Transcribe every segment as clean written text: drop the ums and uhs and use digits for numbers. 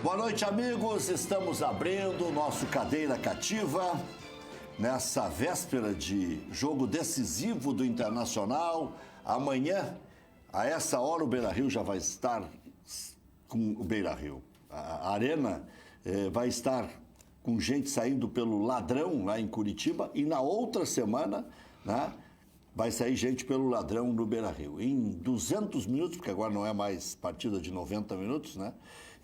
Boa noite, amigos. Estamos abrindo o nosso Cadeira Cativa nessa véspera de jogo decisivo do Internacional. Amanhã, a essa hora, o Beira-Rio já vai estar com o Beira-Rio. A Arena vai estar com gente saindo pelo Ladrão, lá em Curitiba, e na outra semana, né, vai sair gente pelo Ladrão no Beira-Rio. Em 200 minutos, porque agora não é mais partida de 90 minutos, né?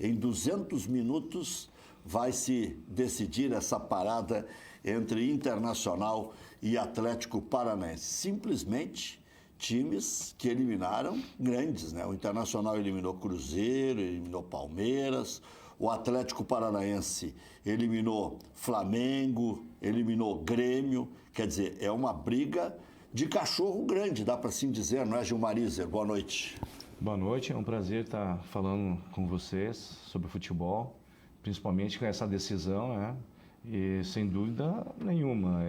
Em 200 minutos vai se decidir essa parada entre Internacional e Atlético Paranaense. Simplesmente times que eliminaram grandes, né? O Internacional eliminou Cruzeiro, eliminou Palmeiras, o Atlético Paranaense eliminou Flamengo, eliminou Grêmio. Quer dizer, é uma briga de cachorro grande, dá para assim dizer, não é, Gilmar Iser? Boa noite. Boa noite, é um prazer estar falando com vocês sobre futebol, principalmente com essa decisão, né? E sem dúvida nenhuma,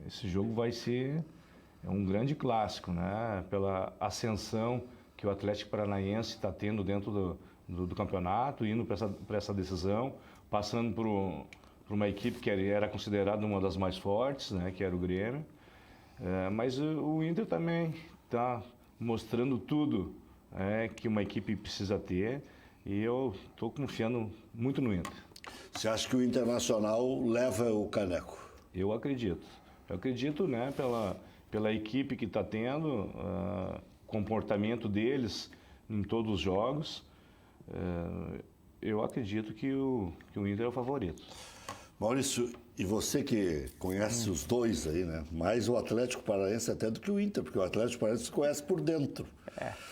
esse jogo vai ser um grande clássico, né? Pela ascensão que o Atlético Paranaense está tendo dentro do campeonato, indo para essa decisão, passando por uma equipe que era considerada uma das mais fortes, né? Que era o Grêmio. Mas o Inter também está mostrando tudo que uma equipe precisa ter, e eu estou confiando muito no Inter. Você acha que o Internacional leva o caneco? Eu acredito, né, pela equipe que está tendo, comportamento deles em todos os jogos, eu acredito que o Inter é o favorito. Maurício, e você que conhece os dois aí, né? Mais o Atlético Paranaense até do que o Inter, porque o Atlético Paranaense se conhece por dentro.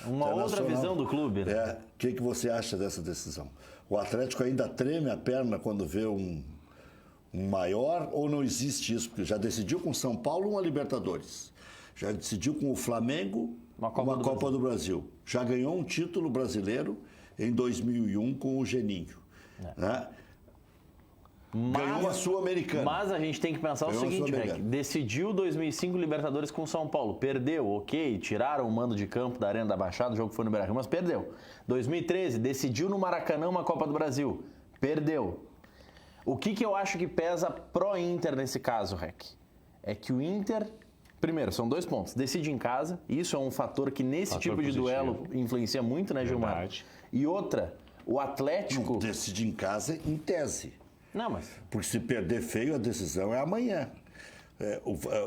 Uma outra visão do clube, né? O que você acha dessa decisão? O Atlético ainda treme a perna quando vê um maior, ou não existe isso? Porque já decidiu com São Paulo uma Libertadores, já decidiu com o Flamengo uma Copa do Brasil, já ganhou um título brasileiro em 2001 com o Geninho, né? Ganhou a Sul-Americana. Mas a gente tem que pensar o seguinte, Rec, decidiu 2005 Libertadores com São Paulo, perdeu, ok, tiraram o mando de campo da Arena da Baixada, o jogo foi no Beira-Rio, mas perdeu. 2013, decidiu no Maracanã uma Copa do Brasil, perdeu. O que eu acho que pesa pró-Inter nesse caso, Rec? É que o Inter, primeiro, são 2 pontos, decide em casa, isso é um fator que nesse tipo de duelo influencia muito, né, Gilmar? Verdade. E outra, o Atlético... Decide em casa em tese. Não, mas... Porque se perder feio, a decisão é amanhã.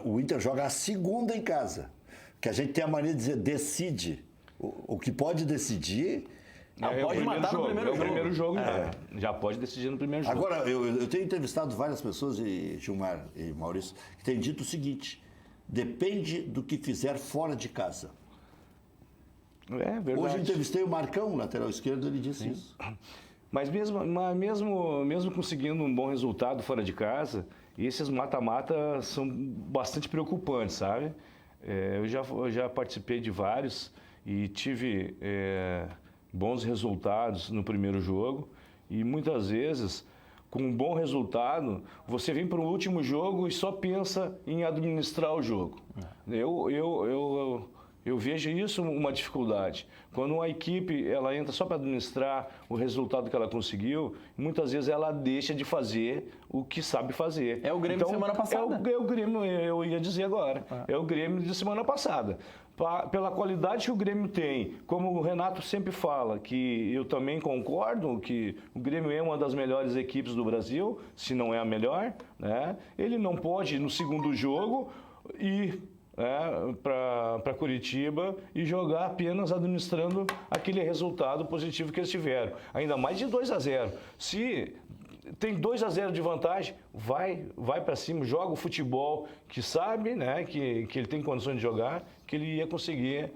O Inter joga a segunda em casa. Que a gente tem a mania de dizer decide. O que pode decidir... pode matar no primeiro jogo. Já pode decidir no primeiro jogo. Agora, eu tenho entrevistado várias pessoas, Gilmar e Maurício, que têm dito o seguinte: depende do que fizer fora de casa. É verdade. Hoje entrevistei o Marcão, lateral esquerdo, ele disse isso. Mas mesmo conseguindo um bom resultado fora de casa, esses mata-mata são bastante preocupantes, sabe? Eu já participei de vários e tive bons resultados no primeiro jogo, e muitas vezes, com um bom resultado, você vem para o último jogo e só pensa em administrar o jogo. Eu vejo isso uma dificuldade. Quando uma equipe ela entra só para administrar o resultado que ela conseguiu, muitas vezes ela deixa de fazer o que sabe fazer. É o Grêmio de semana passada. É o Grêmio, eu ia dizer agora. É o Grêmio de semana passada. Pela qualidade que o Grêmio tem, como o Renato sempre fala, que eu também concordo que o Grêmio é uma das melhores equipes do Brasil, se não é a melhor, né? Ele não pode, no segundo jogo, ir para Curitiba e jogar apenas administrando aquele resultado positivo que eles tiveram. Ainda mais de 2-0. Se tem 2-0 de vantagem, vai para cima, joga o futebol que sabe, né, que ele tem condições de jogar, que ele ia conseguir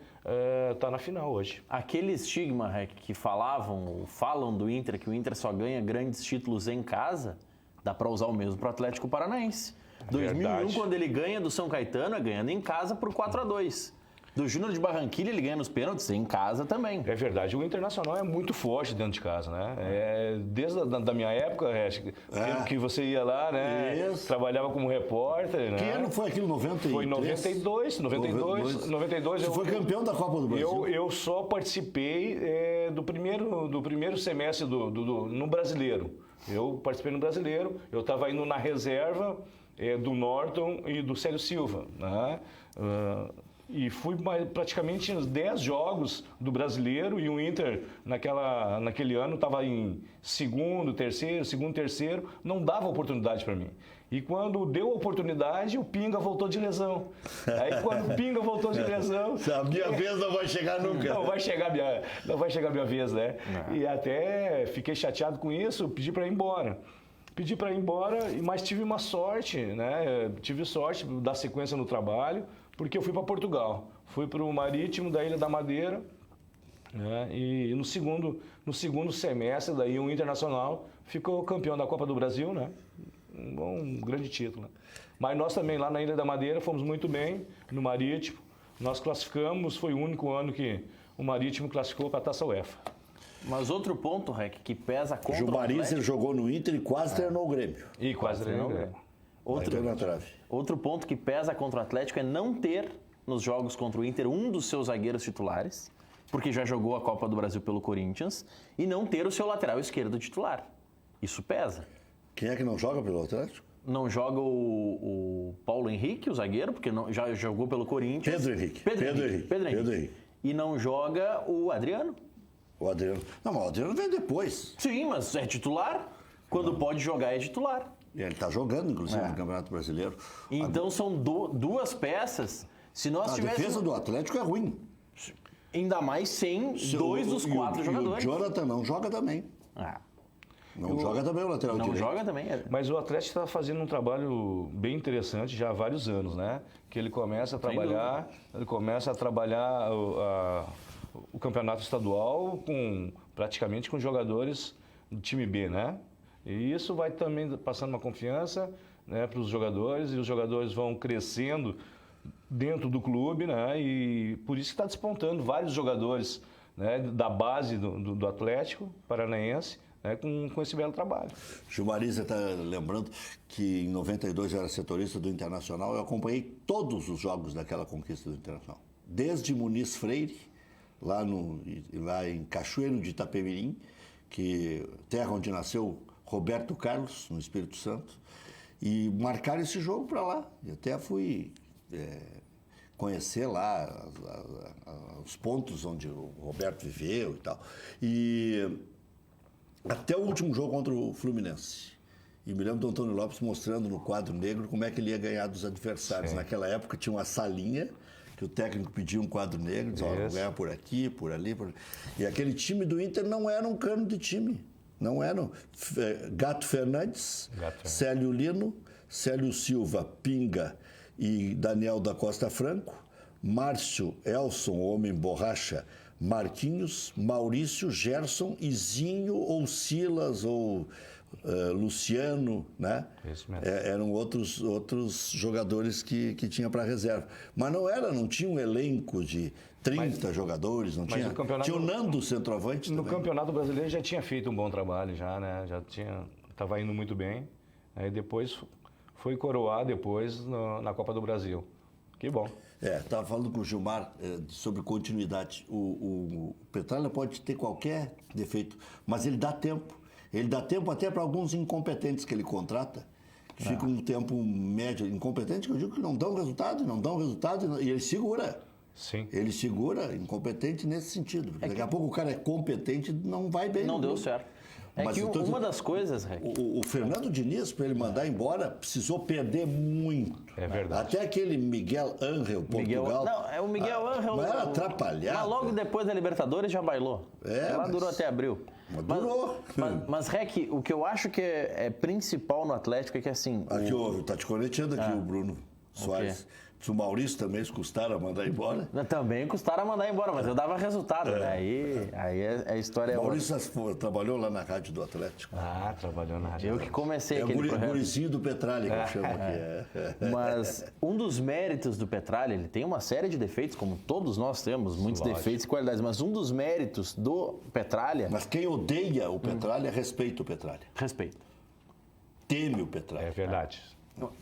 estar na final hoje. Aquele estigma, Rec, que falam do Inter, que o Inter só ganha grandes títulos em casa, dá para usar o mesmo para o Atlético Paranaense. 2001, quando ele ganha do São Caetano, é ganhando em casa por 4-2. Do Júnior de Barranquilla, ele ganha nos pênaltis em casa também. É verdade. O Internacional é muito forte dentro de casa, né? Desde da minha época, que você ia lá, né? Isso. Trabalhava como repórter, né? Que ano foi aquilo? 93? Foi 92. Você foi campeão da Copa do Brasil? Eu só participei do primeiro semestre no Brasileiro. Eu participei no Brasileiro, eu estava indo na reserva do Norton e do Célio Silva, né? E fui praticamente nos 10 jogos do Brasileiro, e o Inter naquele ano estava em segundo, terceiro, não dava oportunidade para mim. E quando deu a oportunidade, o Pinga voltou de lesão. Aí quando o Pinga voltou de lesão... A minha vez não vai chegar nunca. Não vai chegar a minha vez, né? Não. E até fiquei chateado com isso, pedi para ir embora. Mas tive uma sorte, né? Tive sorte de dar sequência no trabalho, porque eu fui para Portugal. Fui para o Marítimo da Ilha da Madeira, né? E no segundo semestre, daí o Internacional ficou campeão da Copa do Brasil, né? Um grande título. Né? Mas nós também, lá na Ilha da Madeira, fomos muito bem no Marítimo. Nós classificamos, foi o único ano que o Marítimo classificou para a Taça UEFA. Mas outro ponto, Rec, que pesa contra Gilmaris, ele jogou no Inter e quase treinou o Grêmio. E quase treinou o Grêmio. Outro ponto que pesa contra o Atlético é não ter, nos jogos contra o Inter, um dos seus zagueiros titulares, porque já jogou a Copa do Brasil pelo Corinthians, e não ter o seu lateral esquerdo titular. Isso pesa. Quem é que não joga pelo Atlético? Não joga o Paulo Henrique, o zagueiro, porque já jogou pelo Corinthians. Pedro Henrique. E não joga o Adriano. O Adriano. Não, mas o Adriano vem depois. Sim, mas é titular. Quando pode jogar, é titular. E ele está jogando, inclusive, no Campeonato Brasileiro. Então são duas peças. Se nós A defesa do Atlético é ruim. Ainda mais sem dois dos 4 jogadores. E o Jonathan não joga também. Não joga também o lateral direito. Não joga também. Mas o Atlético está fazendo um trabalho bem interessante já há vários anos, né? Que ele começa a trabalhar o campeonato estadual praticamente com jogadores do time B, né? E isso vai também passando uma confiança, né, para os jogadores, e os jogadores vão crescendo dentro do clube, né? E por isso que está despontando vários jogadores, né, da base do Atlético Paranaense, né, com esse belo trabalho. Gilmaris está lembrando que em 92 eu era setorista do Internacional, eu acompanhei todos os jogos daquela conquista do Internacional. Desde Muniz Freire, lá em Cachoeiro de Itapemirim, terra onde nasceu Roberto Carlos, no Espírito Santo, e marcaram esse jogo para lá. E até fui conhecer lá os pontos onde o Roberto viveu e tal. E até o último jogo contra o Fluminense. E me lembro do Antônio Lopes mostrando no quadro negro como é que ele ia ganhar dos adversários. Sim. Naquela época tinha uma salinha que o técnico pedia um quadro negro, dizia, vou ganhar por aqui, por ali. E aquele time do Inter não era um cano de time. Não eram. Gato Fernandes, Célio Lino, Célio Silva, Pinga e Daniel da Costa Franco, Márcio, Elson, Homem Borracha, Marquinhos, Maurício, Gerson, Izinho ou Silas ou Luciano, né? Isso mesmo. Eram outros jogadores que tinha para reserva. Mas não tinha um elenco de 30 jogadores, não tinha. Tinha o Nando, centroavante também. No Campeonato Brasileiro já tinha feito um bom trabalho, já, né? Estava indo muito bem. Aí depois foi coroar na Copa do Brasil. Que bom. Estava falando com o Gilmar sobre continuidade. O Petralha pode ter qualquer defeito, mas ele dá tempo. Ele dá tempo até para alguns incompetentes que ele contrata, que ficam um tempo médio. Incompetente, que eu digo que não dão resultado, e ele segura. Sim. Ele segura, incompetente nesse sentido. Daqui a pouco o cara é competente, não vai bem. Não deu certo. Mas que uma das coisas, Rec... O Fernando Diniz, para ele mandar embora, precisou perder muito. É verdade. Até aquele Miguel Ángel, Portugal. O Miguel Ángel... Mas era atrapalhado. Mas logo depois da Libertadores já bailou. Durou até abril. Mas durou. Mas, Rec, o que eu acho que é principal no Atlético é que assim... Aqui, tá te conectando aqui o Bruno Soares. Se o Maurício também custaram a mandar embora. Também custaram a mandar embora, mas eu dava resultado, né? Aí a história é outra. Maurício trabalhou lá na rádio do Atlético. Trabalhou na rádio. Eu que comecei aquele projeto. É o gurizinho do Petralha, que eu chamo aqui. Mas um dos méritos do Petralha, ele tem uma série de defeitos, como todos nós temos, muitos defeitos e qualidades, mas um dos méritos do Petralha... Mas quem odeia o Petralha, respeita o Petralha. Respeita. Teme o Petralha. É verdade.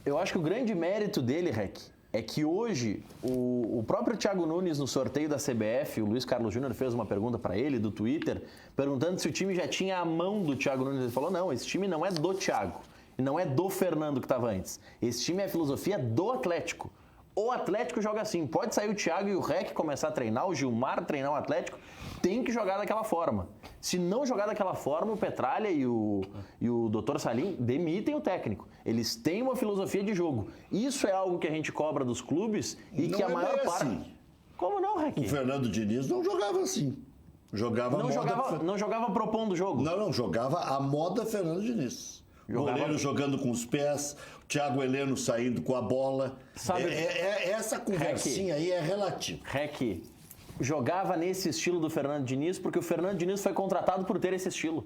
Eu acho que o grande mérito dele, Rec, é que hoje o próprio Thiago Nunes, no sorteio da CBF, o Luiz Carlos Júnior fez uma pergunta para ele do Twitter, perguntando se o time já tinha a mão do Thiago Nunes. Ele falou, não, esse time não é do Thiago, e não é do Fernando que estava antes. Esse time é a filosofia do Atlético. O Atlético joga assim, pode sair o Thiago e o Rec começar a treinar, o Gilmar treinar o Atlético, tem que jogar daquela forma. Se não jogar daquela forma, o Petralha e o Dr. Salim demitem o técnico. Eles têm uma filosofia de jogo. Isso é algo que a gente cobra dos clubes e não que a maior parte... Assim. Como não, Rec? O Fernando Diniz não jogava assim. Não jogava propondo o jogo. Não, jogava a moda Fernando Diniz. Goleiro jogando com os pés, o Thiago Heleno saindo com a bola. Sabe, essa conversinha aí é relativa. Rec, jogava nesse estilo do Fernando Diniz porque o Fernando Diniz foi contratado por ter esse estilo.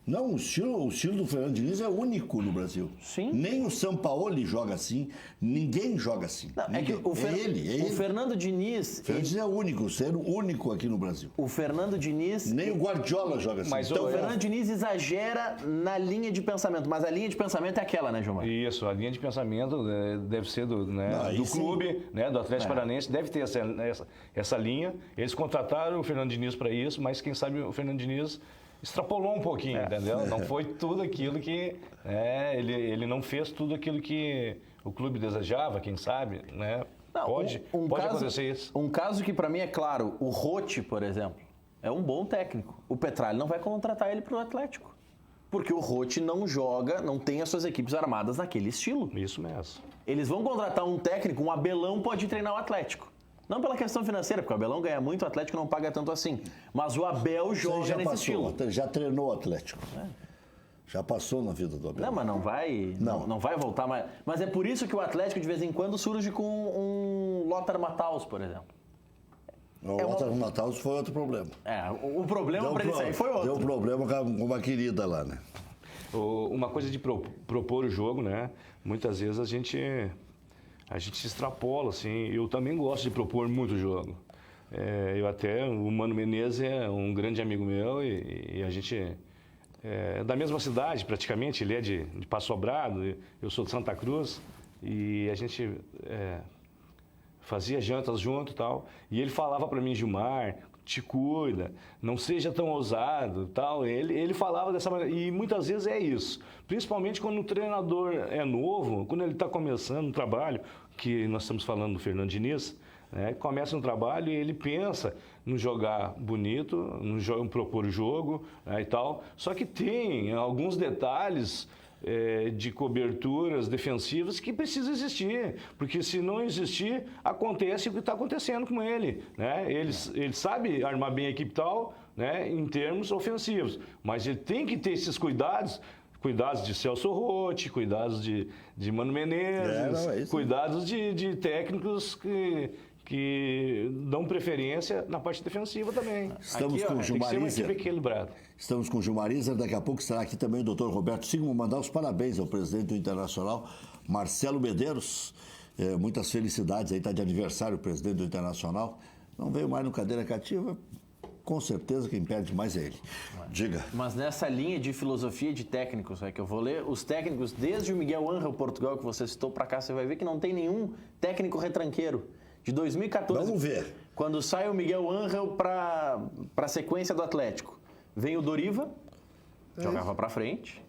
Não, o estilo do Fernando Diniz é único no Brasil. Sim. Nem o Sampaoli joga assim, ninguém joga assim. Não, ninguém. É que ele. O Fernando Diniz... O Fernando Diniz é único, ser único aqui no Brasil. O Fernando Diniz... Nem o Guardiola joga assim. Mas então, o Fernando Diniz exagera na linha de pensamento, mas a linha de pensamento é aquela, né, Gilmar? Isso, a linha de pensamento deve ser do clube, né, do Atlético Paranaense, deve ter essa linha. Eles contrataram o Fernando Diniz para isso, mas quem sabe o Fernando Diniz extrapolou um pouquinho, entendeu? Não foi tudo aquilo que... ele não fez tudo aquilo que o clube desejava, quem sabe, né? Não, pode acontecer isso. Um caso que para mim é claro, o Rotti, por exemplo, é um bom técnico. O Petralha não vai contratar ele para o Atlético. Porque o Rotti não joga, não tem as suas equipes armadas naquele estilo. Isso mesmo. Eles vão contratar um técnico, um Abelão pode treinar o Atlético. Não pela questão financeira, porque o Abelão ganha muito, o Atlético não paga tanto assim. Mas o Abel joga nesse estilo. Já treinou o Atlético. Já passou na vida do Abel. Não, mas não vai voltar mais. Mas é por isso que o Atlético de vez em quando surge com um Lothar Matthaus, por exemplo. O Lothar Matthaus foi outro problema. O problema para ele sair foi outro. Deu problema com uma querida lá, né? Uma coisa de propor o jogo, né? Muitas vezes a gente se extrapola, assim. Eu também gosto de propor muito jogo. O Mano Menezes é um grande amigo meu e a gente é da mesma cidade, praticamente. Ele é de Passo Sobrado, eu sou de Santa Cruz e a gente fazia jantas junto e tal. E ele falava para mim, Gilmar, te cuida, não seja tão ousado, tal. Ele falava dessa maneira e muitas vezes é isso. Principalmente quando o treinador é novo, quando ele está começando um trabalho, que nós estamos falando do Fernando Diniz, né? Começa um trabalho e ele pensa no jogar bonito, no propor o jogo, né, e tal. Só que tem alguns detalhes de coberturas defensivas que precisam existir, porque se não existir, acontece o que está acontecendo com ele, né? Ele sabe armar bem a equipe tal, né, em termos ofensivos, mas ele tem que ter esses cuidados de Celso Rotti, cuidados de Mano Menezes, cuidados de técnicos que dão preferência na parte defensiva também. Estamos com o Gilmariza. Estamos com o Gilmariza. Daqui a pouco estará aqui também o doutor Roberto Sigmund. Mandar os parabéns ao presidente do Internacional, Marcelo Medeiros. Muitas felicidades. Aí está de aniversário o presidente do Internacional. Não veio mais no Cadeira Cativa. Com certeza quem perde mais é ele. Diga. Mas nessa linha de filosofia de técnicos, que eu vou ler, os técnicos, desde o Miguel Ángel Portugal, que você citou para cá, você vai ver que não tem nenhum técnico retranqueiro. De 2014, vamos ver. Quando sai o Miguel Ángel para a sequência do Atlético, vem o Doriva, jogava para frente.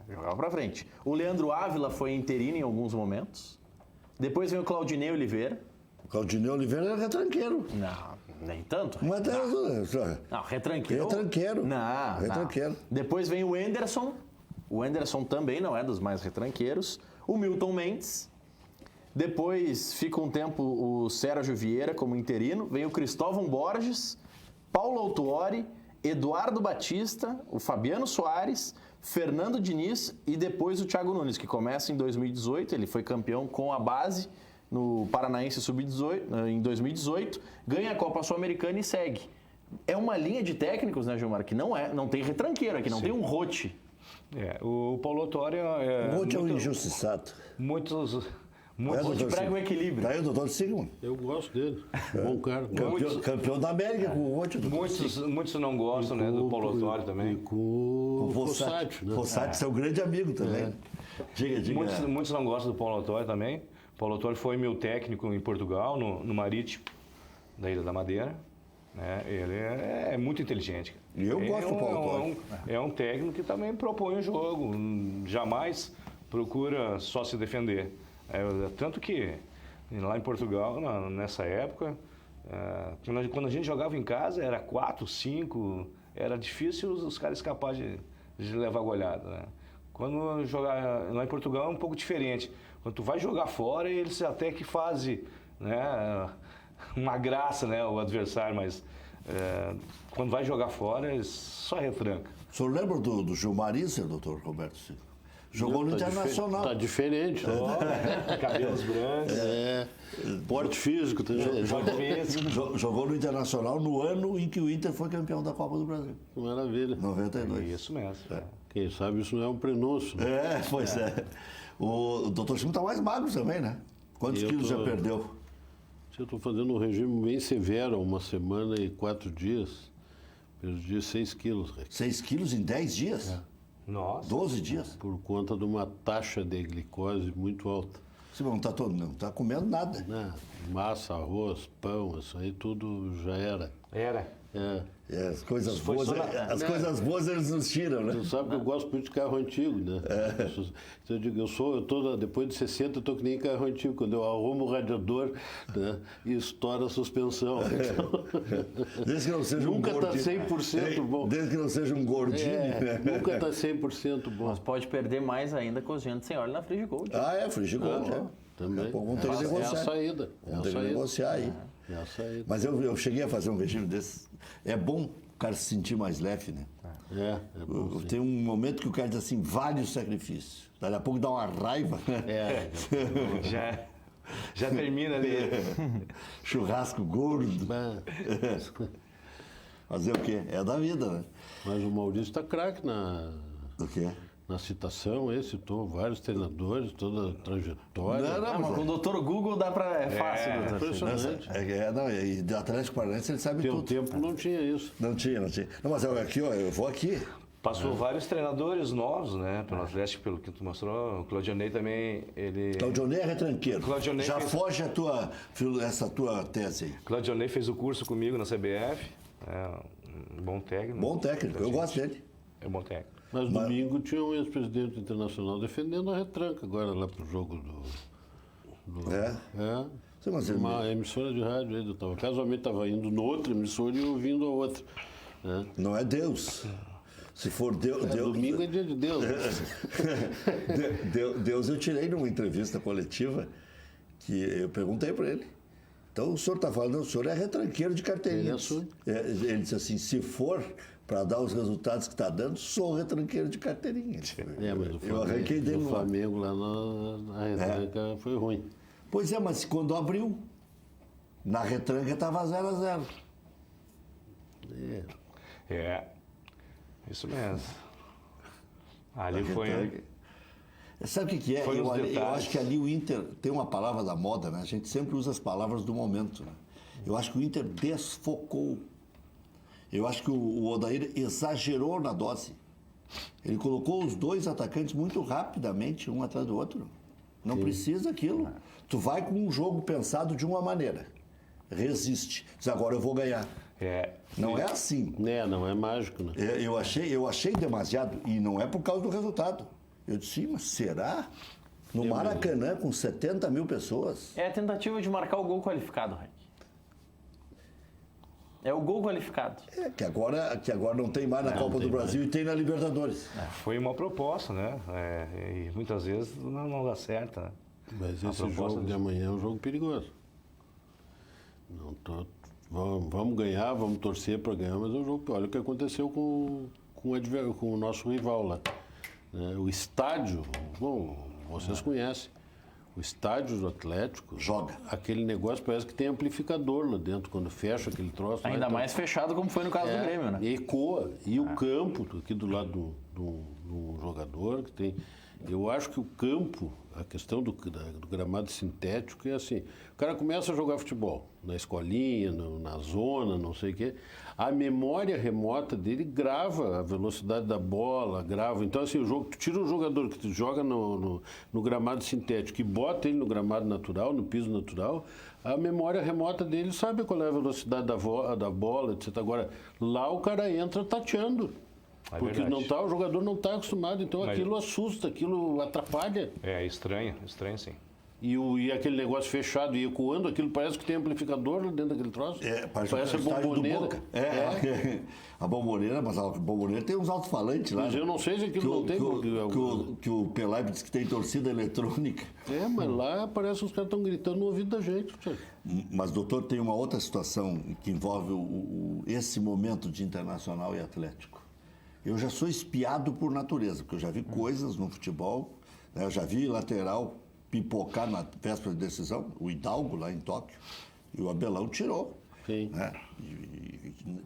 Jogava para frente. O Leandro Ávila foi interino em alguns momentos. Depois vem o Claudinei Oliveira. Claudinei Oliveira era retranqueiro. Não, nem tanto. Não, retranqueiro. Retranqueiro. Não, retranqueiro. Depois vem o Enderson. O Enderson também não é dos mais retranqueiros. O Milton Mendes. Depois fica um tempo o Sérgio Vieira como interino. Vem o Cristóvão Borges, Paulo Autuori, Eduardo Batista, o Fabiano Soares, Fernando Diniz e depois o Thiago Nunes, que começa em 2018. Ele foi campeão com a base no Paranaense Sub-18 em 2018, ganha a Copa Sul-Americana e segue. É uma linha de técnicos, né, Gilmar, que não tem retranqueiro aqui, não tem um Rotti. O Paulo Autuori o Rotti é um injustiçado. Muitos Rotti prega o equilíbrio. Tá aí o doutor Sigmund. Eu gosto dele. Bom cara. Campeão da América com o Rotti. Muitos não gostam, né, do Paulo Autuori também. Com o Fossati. Fossati é um grande amigo também. Diga. Muitos não gostam do Paulo Autuori também, Paulo Autuori foi meu técnico em Portugal, no Marítimo, da Ilha da Madeira. Né? Ele é muito inteligente. E eu gosto do Paulo Autuori. É um técnico que também propõe o jogo, jamais procura só se defender. Tanto que lá em Portugal, nessa época, quando a gente jogava em casa, era 4, 5, era difícil os caras escaparem de levar goleada. Né? Quando jogar lá em Portugal é um pouco diferente. Quando tu vai jogar fora, eles até que fazem, né, uma graça, né, o adversário, mas quando vai jogar fora, eles só retranca. O senhor lembra do Gilmar Isser, doutor Roberto Silva? Jogou no Internacional. Tá diferente. Cabelos brancos. Porte físico também. Jogou no Internacional no ano em que o Inter foi campeão da Copa do Brasil. Maravilha. 92. Isso mesmo. Quem sabe isso não é um prenúncio. Né? Pois é. O doutor Silva está mais magro também, né? Quantos quilos já perdeu? Eu estou fazendo um regime bem severo, 1 semana e 4 dias. Perdi 6 quilos. 6 quilos em 10 dias? Nossa. 12 dias? Por conta de uma taxa de glicose muito alta. Você não está comendo nada. Né? Massa, arroz, pão, isso aí tudo já era. As coisas boas, coisas boas eles nos tiram, né? Tu sabe que eu gosto muito de carro antigo, né? Eu digo, depois de 60, eu tô que nem carro antigo, quando eu arrumo o radiador, né, e estoura a suspensão. Desde que não seja nunca um gordinho. Nunca tá 100% bom. Desde que não seja um gordinho. Nunca tá 100% bom. Mas pode perder mais ainda cozinhando sem óleo na Frigigold. Frigigold, Também. Vamos ter que negociar. É a saída. Vamos ter que negociar aí. É a saída. Mas eu cheguei a fazer um regime desse. É bom o cara se sentir mais leve, né? É bom, tem um momento que o cara diz assim, vale o sacrifício. Daqui a pouco dá uma raiva. Já termina ali. Churrasco gordo. Fazer o quê? É da vida, né? Mas o Maurício está craque Do quê? Na citação, citou vários treinadores, toda a trajetória. Não, mas com o doutor Google dá pra... É fácil, doutor. Impressionante. E do Atlético Paranaense ele sabe Pelo tudo. tempo não tinha isso. Não tinha. Não, mas eu vou aqui. Passou vários treinadores novos, né? Pelo Atlético, pelo que tu mostrou. O Claudionei também, ele... Claudionei é retranqueiro. Claudionei já foge essa tua tese aí. Claudionei fez o curso comigo na CBF. Um bom técnico. Bom técnico, eu gosto dele. É um bom técnico. Mas domingo tinha um ex-presidente internacional defendendo a retranca agora lá pro jogo Sim, mas uma emissora de rádio aí. Casualmente estava indo no outro emissora e ouvindo a outra. Né? Não é Deus. Se for Deus... Domingo é dia de Deus. Deus eu tirei numa entrevista coletiva que eu perguntei para ele. Então o senhor está falando, o senhor é retranqueiro de carteirinha. Ele disse assim, se for para dar os resultados que está dando, sou retranqueiro de carteirinha. Mas eu arranquei dele o Flamengo lá na retranca foi ruim. Pois é, mas quando abriu, na retranca estava 0-0. Isso mesmo. Ali foi... Sabe o que é? Eu acho que ali o Inter tem uma palavra da moda, né? A gente sempre usa as palavras do momento, né? Eu acho que o Inter desfocou. Eu acho que o Odair exagerou na dose. Ele colocou os dois atacantes muito rapidamente, um atrás do outro. Não precisa aquilo. Tu vai com um jogo pensado de uma maneira. Resiste. Diz, agora eu vou ganhar. Não é assim. Não é mágico, né? Eu achei demasiado. E não é por causa do resultado. Eu disse, mas será? No Maracanã, com 70 mil pessoas? É a tentativa de marcar o gol qualificado, Raik. É o gol qualificado. Que agora não tem mais na Copa do Brasil e tem na Libertadores. Foi uma proposta, né? E muitas vezes não dá certo, né? Mas esse jogo de amanhã é um jogo perigoso. Vamos ganhar, vamos torcer para ganhar, mas é um jogo. Olha o que aconteceu com o nosso rival lá. O estádio, bom, vocês conhecem. O estádio do Atlético... Joga. Aquele negócio parece que tem amplificador lá dentro, quando fecha aquele troço. Ainda mais fechado como foi no caso do Grêmio, né? Ecoa. E o campo, aqui do lado do jogador, que tem... Eu acho que o campo, a questão do gramado sintético é assim, o cara começa a jogar futebol na escolinha, na zona, não sei o quê, a memória remota dele grava a velocidade da bola, grava. Então, assim, tu tira o jogador que tu joga no gramado sintético e bota ele no gramado natural, no piso natural, a memória remota dele sabe qual é a velocidade da bola, etc. Agora, lá o cara entra tateando. Porque o jogador não está acostumado, então aquilo assusta, aquilo atrapalha. É estranho sim. E aquele negócio fechado e ecoando, aquilo parece que tem amplificador dentro daquele troço. Parece a bomboneira. A bomboneira, mas a bomboneira tem uns alto-falantes lá. Mas eu não sei se aquilo não tem. Que o Pelé disse que tem torcida eletrônica. Mas lá parece que os caras estão gritando no ouvido da gente. Mas, doutor, tem uma outra situação que envolve esse momento de Internacional e Atlético. Eu já sou espiado por natureza, porque eu já vi coisas no futebol, né? Eu já vi lateral pipocar na véspera de decisão, o Hidalgo lá em Tóquio, e o Abelão tirou. Sim. Né?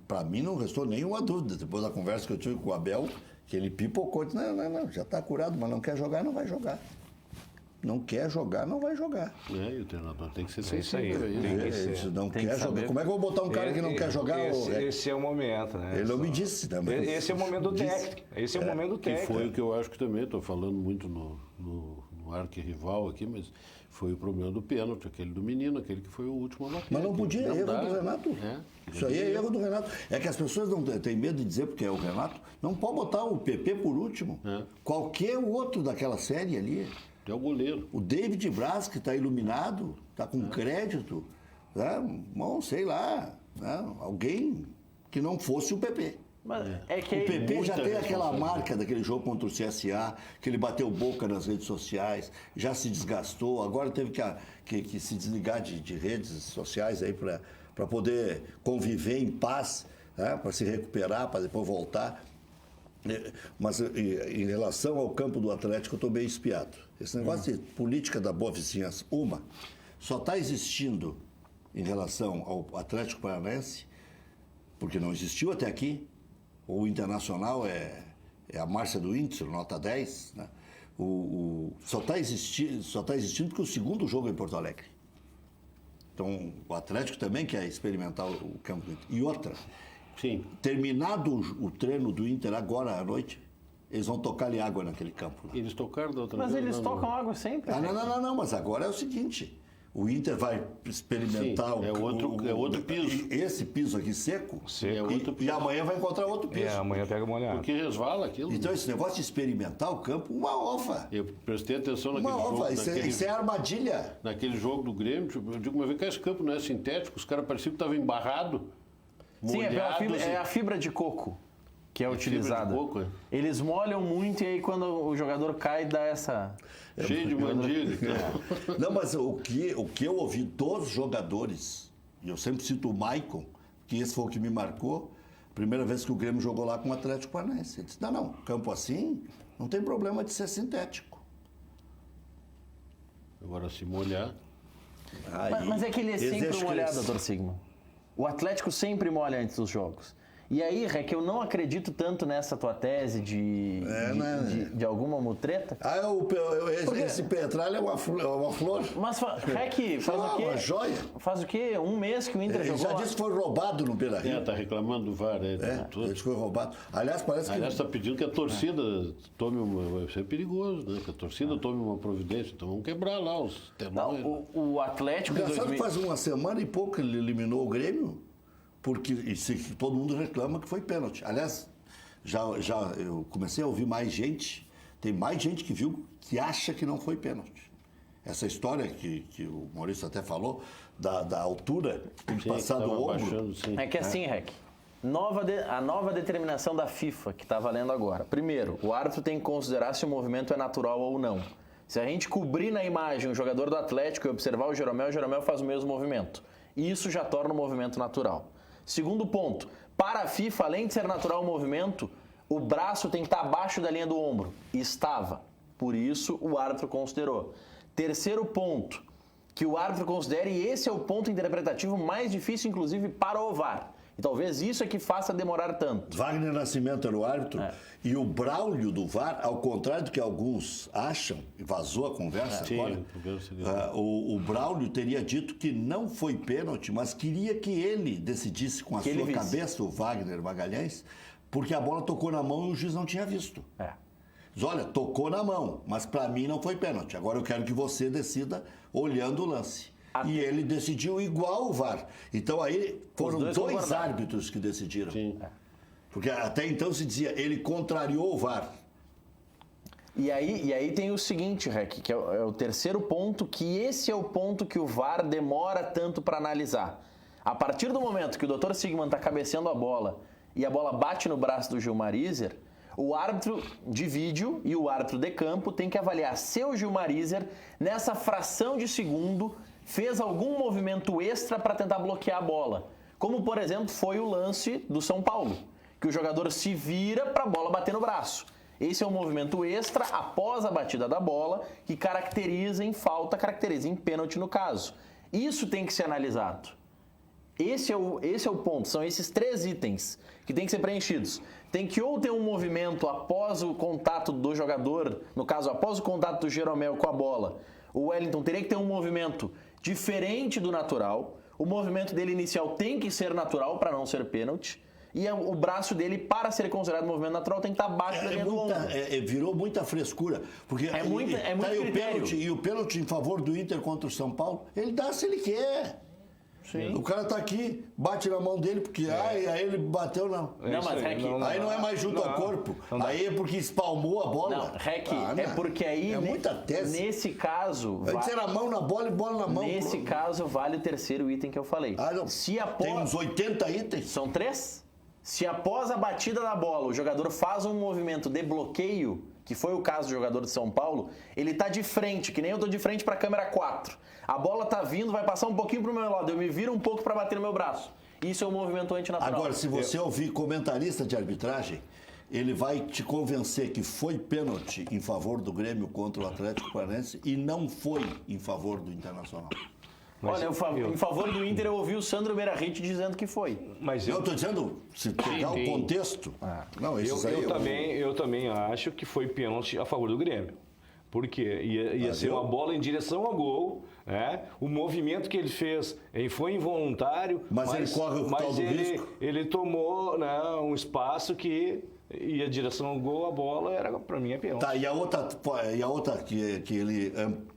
Para mim não restou nenhuma dúvida, depois da conversa que eu tive com o Abel, que ele pipocou, disse, não, já está curado, mas não quer jogar, não vai jogar. Não quer jogar, não vai jogar. E o treinador tem que ser sensível. Não quer jogar. Como é que eu vou botar um cara que não quer jogar? Esse é o momento, né? Ele não me disse também. Esse é o momento do técnico. Esse é o momento do técnico. Que foi o que eu acho que também, estou falando muito no arquirrival aqui, mas foi o problema do pênalti, aquele do menino, aquele que foi o último a bater. Mas não podia, erro do Renato. Isso aí é erro do Renato. É que as pessoas não têm medo de dizer porque é o Renato. Não pode botar o PP por último. Qualquer outro daquela série ali. É o goleiro. O David Braz, que está iluminado, está com crédito, né? Bom, sei lá, né? Alguém que não fosse o PP. Mas o PP já tem aquela marca daquele jogo contra o CSA, que ele bateu boca nas redes sociais, já se desgastou, agora teve que se desligar de redes sociais aí para poder conviver em paz, né? Para se recuperar, para depois voltar. Mas em relação ao campo do Atlético, eu estou bem espiado. Esse negócio de política da boa vizinhança, só está existindo em relação ao Atlético Paranaense, porque não existiu até aqui. O Internacional é a Márcia do Índice, nota 10. Né? Só está existindo porque o segundo jogo é em Porto Alegre. Então, o Atlético também quer experimentar o campo do Inter. E outra... Sim. Terminado o treino do Inter agora à noite, eles vão tocar ali água naquele campo. Lá. Eles tocaram da outra vez? Mas eles tocam água sempre. Não, mas agora é o seguinte, o Inter vai experimentar outro piso. Esse piso aqui seco, é outro piso. E amanhã vai encontrar outro piso. Amanhã pega molhado. Porque resvala aquilo. Então esse negócio de experimentar o campo, uma ova. Eu prestei atenção naquele jogo. Isso é armadilha. Naquele jogo do Grêmio, eu digo, mas vem cá, esse campo não é sintético, os caras pareciam que estavam embarrados. Sim, é a fibra de coco que é utilizada. Fibra de coco, Eles molham muito e aí quando o jogador cai dá essa... Cheio de mandilha. Não, mas o que eu ouvi dos jogadores, e eu sempre cito o Maicon, que esse foi o que me marcou, primeira vez que o Grêmio jogou lá com o Atlético Paranaense. Ele disse, não, campo assim não tem problema de ser sintético. Agora se molhar... Mas é que ele é sempre molhado, doutor Sigma. O Atlético sempre molha antes dos jogos. E aí, Rec, eu não acredito tanto nessa tua tese de alguma mutreta. Esse petralha é uma flor. Mas, Rec, faz o quê? Uma joia. Faz o quê? Um mês que o Inter jogou. Já disse que foi roubado no Beira-Rio. Está reclamando do VAR. Ele disse que foi roubado. Aliás, parece que... está pedindo que a torcida tome uma... Isso é perigoso, né? Que a torcida tome uma providência. Então vamos quebrar lá os termômetros. Não, o Atlético... Engraçado que faz uma semana e pouco ele eliminou o Grêmio. Porque todo mundo reclama que foi pênalti. Aliás, já eu comecei a ouvir mais gente, tem mais gente que viu que acha que não foi pênalti. Essa história que o Maurício até falou, da altura, tem que passar do ombro. É que assim, Rec, a nova determinação da FIFA, que está valendo agora. Primeiro, o árbitro tem que considerar se o movimento é natural ou não. Se a gente cobrir na imagem o jogador do Atlético e observar o Jeromel faz o mesmo movimento. E isso já torna o movimento natural. Segundo ponto, para a FIFA, além de ser natural o movimento, o braço tem que estar abaixo da linha do ombro. E estava. Por isso, o árbitro considerou. Terceiro ponto, que o árbitro considere, e esse é o ponto interpretativo mais difícil, inclusive, para o VAR, E talvez isso é que faça demorar tanto. Wagner Nascimento era o árbitro e o Braulio do VAR, ao contrário do que alguns acham, vazou a conversa agora, o Braulio teria dito que não foi pênalti, mas queria que ele decidisse com a sua cabeça, o Wagner Magalhães, porque a bola tocou na mão e o juiz não tinha visto. Diz, olha, tocou na mão, mas para mim não foi pênalti. Agora eu quero que você decida olhando o lance. E ele decidiu igual o VAR. Então aí foram dois árbitros que decidiram. Sim. Porque até então se dizia, ele contrariou o VAR. E aí tem o seguinte, Rec, que é o terceiro ponto, que esse é o ponto que o VAR demora tanto para analisar. A partir do momento que o Dr. Sigman está cabeceando a bola e a bola bate no braço do Gilmar Iser, o árbitro de vídeo e o árbitro de campo tem que avaliar se o Gilmar Iser, nessa fração de segundo, fez algum movimento extra para tentar bloquear a bola. Como, por exemplo, foi o lance do São Paulo, que o jogador se vira para a bola bater no braço. Esse é um movimento extra após a batida da bola que caracteriza em falta, caracteriza em pênalti no caso. Isso tem que ser analisado. Esse é o ponto, são esses 3 itens que tem que ser preenchidos. Tem que ou ter um movimento após o contato do jogador, no caso, após o contato do Jeromel com a bola, o Wellington teria que ter um movimento diferente do natural, o movimento dele inicial tem que ser natural para não ser pênalti, e o braço dele, para ser considerado movimento natural, tem que estar abaixo da linha do ombro. Virou muita frescura, porque é muito critério. E o pênalti em favor do Inter contra o São Paulo, ele dá se ele quer. Sim. O cara tá aqui, bate na mão dele, porque aí ele bateu na... Aí não é mais junto ao corpo. Aí é porque espalmou a bola. Não, Rec, é porque aí... É muita tese. Nesse caso... Vai ser a mão na bola e bola na mão. Nesse caso, vale o terceiro item que eu falei. Não. Tem uns 80 itens. São 3? Se após a batida da bola o jogador faz um movimento de bloqueio, que foi o caso do jogador de São Paulo, ele tá de frente, que nem eu tô de frente para a câmera 4. A bola tá vindo, vai passar um pouquinho pro meu lado, eu me viro um pouco para bater no meu braço. Isso é um movimento antinatural. Agora, se você ouvir comentarista de arbitragem, ele vai te convencer que foi pênalti em favor do Grêmio contra o Atlético Paranaense e não foi em favor do Internacional. Olha, em favor do Inter, eu ouvi o Sandro Meirahit dizendo que foi. Mas eu estou dizendo, se pegar o contexto... Não, eu também acho que foi pênalti a favor do Grêmio. Porque ia ser uma bola em direção ao gol, né? O movimento que ele fez foi involuntário, mas ele corre o tal do risco. Ele tomou, né, um espaço que ia em direção ao gol, a bola era, para mim, é pênalti. Tá, e a outra que ele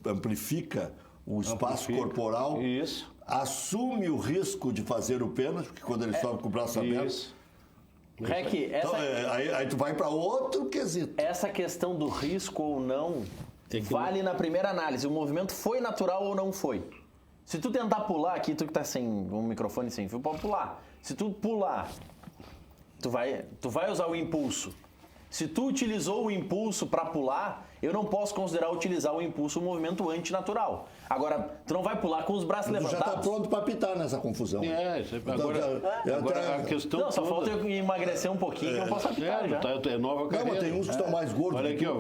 amplifica o espaço corporal, assume o risco de fazer o pênalti, porque quando ele sobe com o braço aberto... Rec, então, aí tu vai para outro quesito. Essa questão do risco ou não vale na primeira análise. O movimento foi natural ou não foi? Se tu tentar pular aqui, tu que tá sem um microfone sem fio, pode pular. Se tu pular, tu vai usar o impulso. Se tu utilizou o impulso para pular, eu não posso considerar utilizar o impulso um movimento antinatural. Agora, tu não vai pular com os braços levantados. Já está pronto para apitar nessa confusão. Agora a questão não, só falta eu emagrecer um pouquinho que eu posso apitar já. É nova carreira. Não, mas tem uns que estão mais gordos. Olha aqui, ó,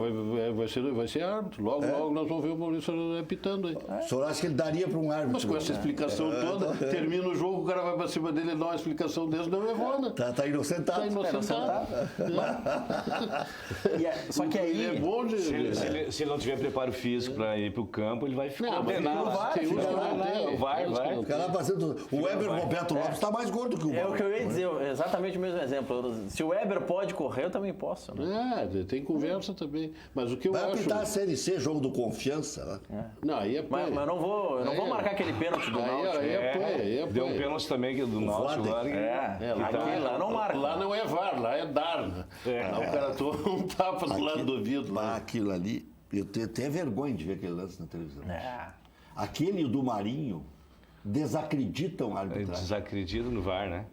vai ser árbitro. Logo nós vamos ver o Maurício apitando aí. O senhor acha que ele daria para um árbitro? Mas com essa explicação toda, termina o jogo, o cara vai para cima dele e dá uma explicação dessa, não é errada. Está inocentado. Só que aí... É bom de... Se ele não tiver preparo físico para ir para o campo, ele vai ficar vai. O Weber Roberto Lopes está mais gordo que o É o que eu ia dizer, exatamente o mesmo exemplo. Se o Weber pode correr, eu também posso. Né? Tem conversa também. Mas o que eu vai acho... Vai apitar a Série C, jogo do Confiança. Não, aí é mas eu não vou marcar aquele pênalti do Náutico. Deu um pênalti também do Náutico. Lá não marca. Lá não é VAR, lá é dar. Lá o cara toma um tapa do lado do ouvido. Aquilo ali, eu tenho até vergonha de ver aquele lance na televisão. Aquele do Marinho desacreditam a arbitragem. Desacreditam no VAR, né?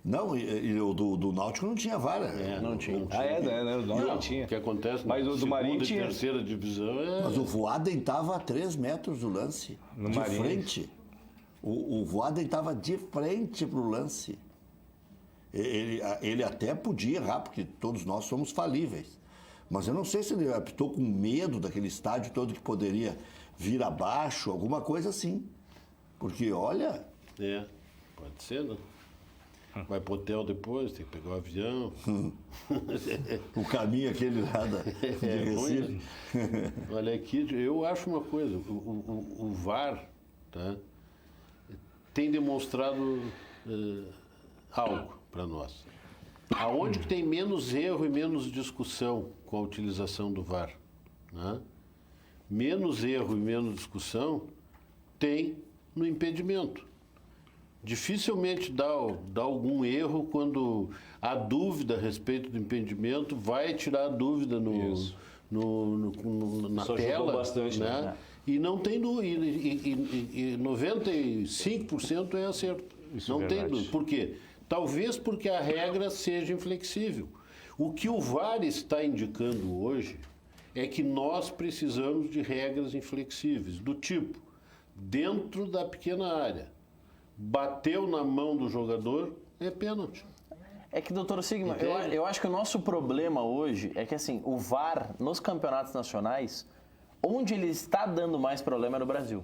Não, o do Náutico não tinha VAR. Não tinha. O Náutico não tinha. O que acontece mas o do Marinho tinha. Terceira divisão Mas o Voaden estava a 3 metros do lance. No de Marinho. Frente. O Voaden estava de frente para o lance. Ele até podia errar, porque todos nós somos falíveis. Mas eu não sei se ele apitou com medo daquele estádio todo que poderia vir abaixo, alguma coisa assim. Porque, olha... pode ser, não? vai pro hotel depois, tem que pegar o avião. O caminho aquele lá de Recife. Olha aqui, eu acho uma coisa, o VAR, tá, tem demonstrado algo para nós. Aonde que tem menos erro e menos discussão com a utilização do VAR? Né? Menos erro e menos discussão tem no impedimento. Dificilmente dá algum erro quando a dúvida a respeito do impedimento vai tirar a dúvida na Isso tela. bastante, né? E não tem dúvida. E 95% é acerto. Isso não é tem verdade. dúvida. Por quê? Talvez porque a regra seja inflexível. O que o VAR está indicando hoje é que nós precisamos de regras inflexíveis, do tipo, dentro da pequena área, bateu na mão do jogador, é pênalti. É que, doutor Sigma, eu acho que o nosso problema hoje é que, assim, o VAR, nos campeonatos nacionais, onde ele está dando mais problema é no Brasil.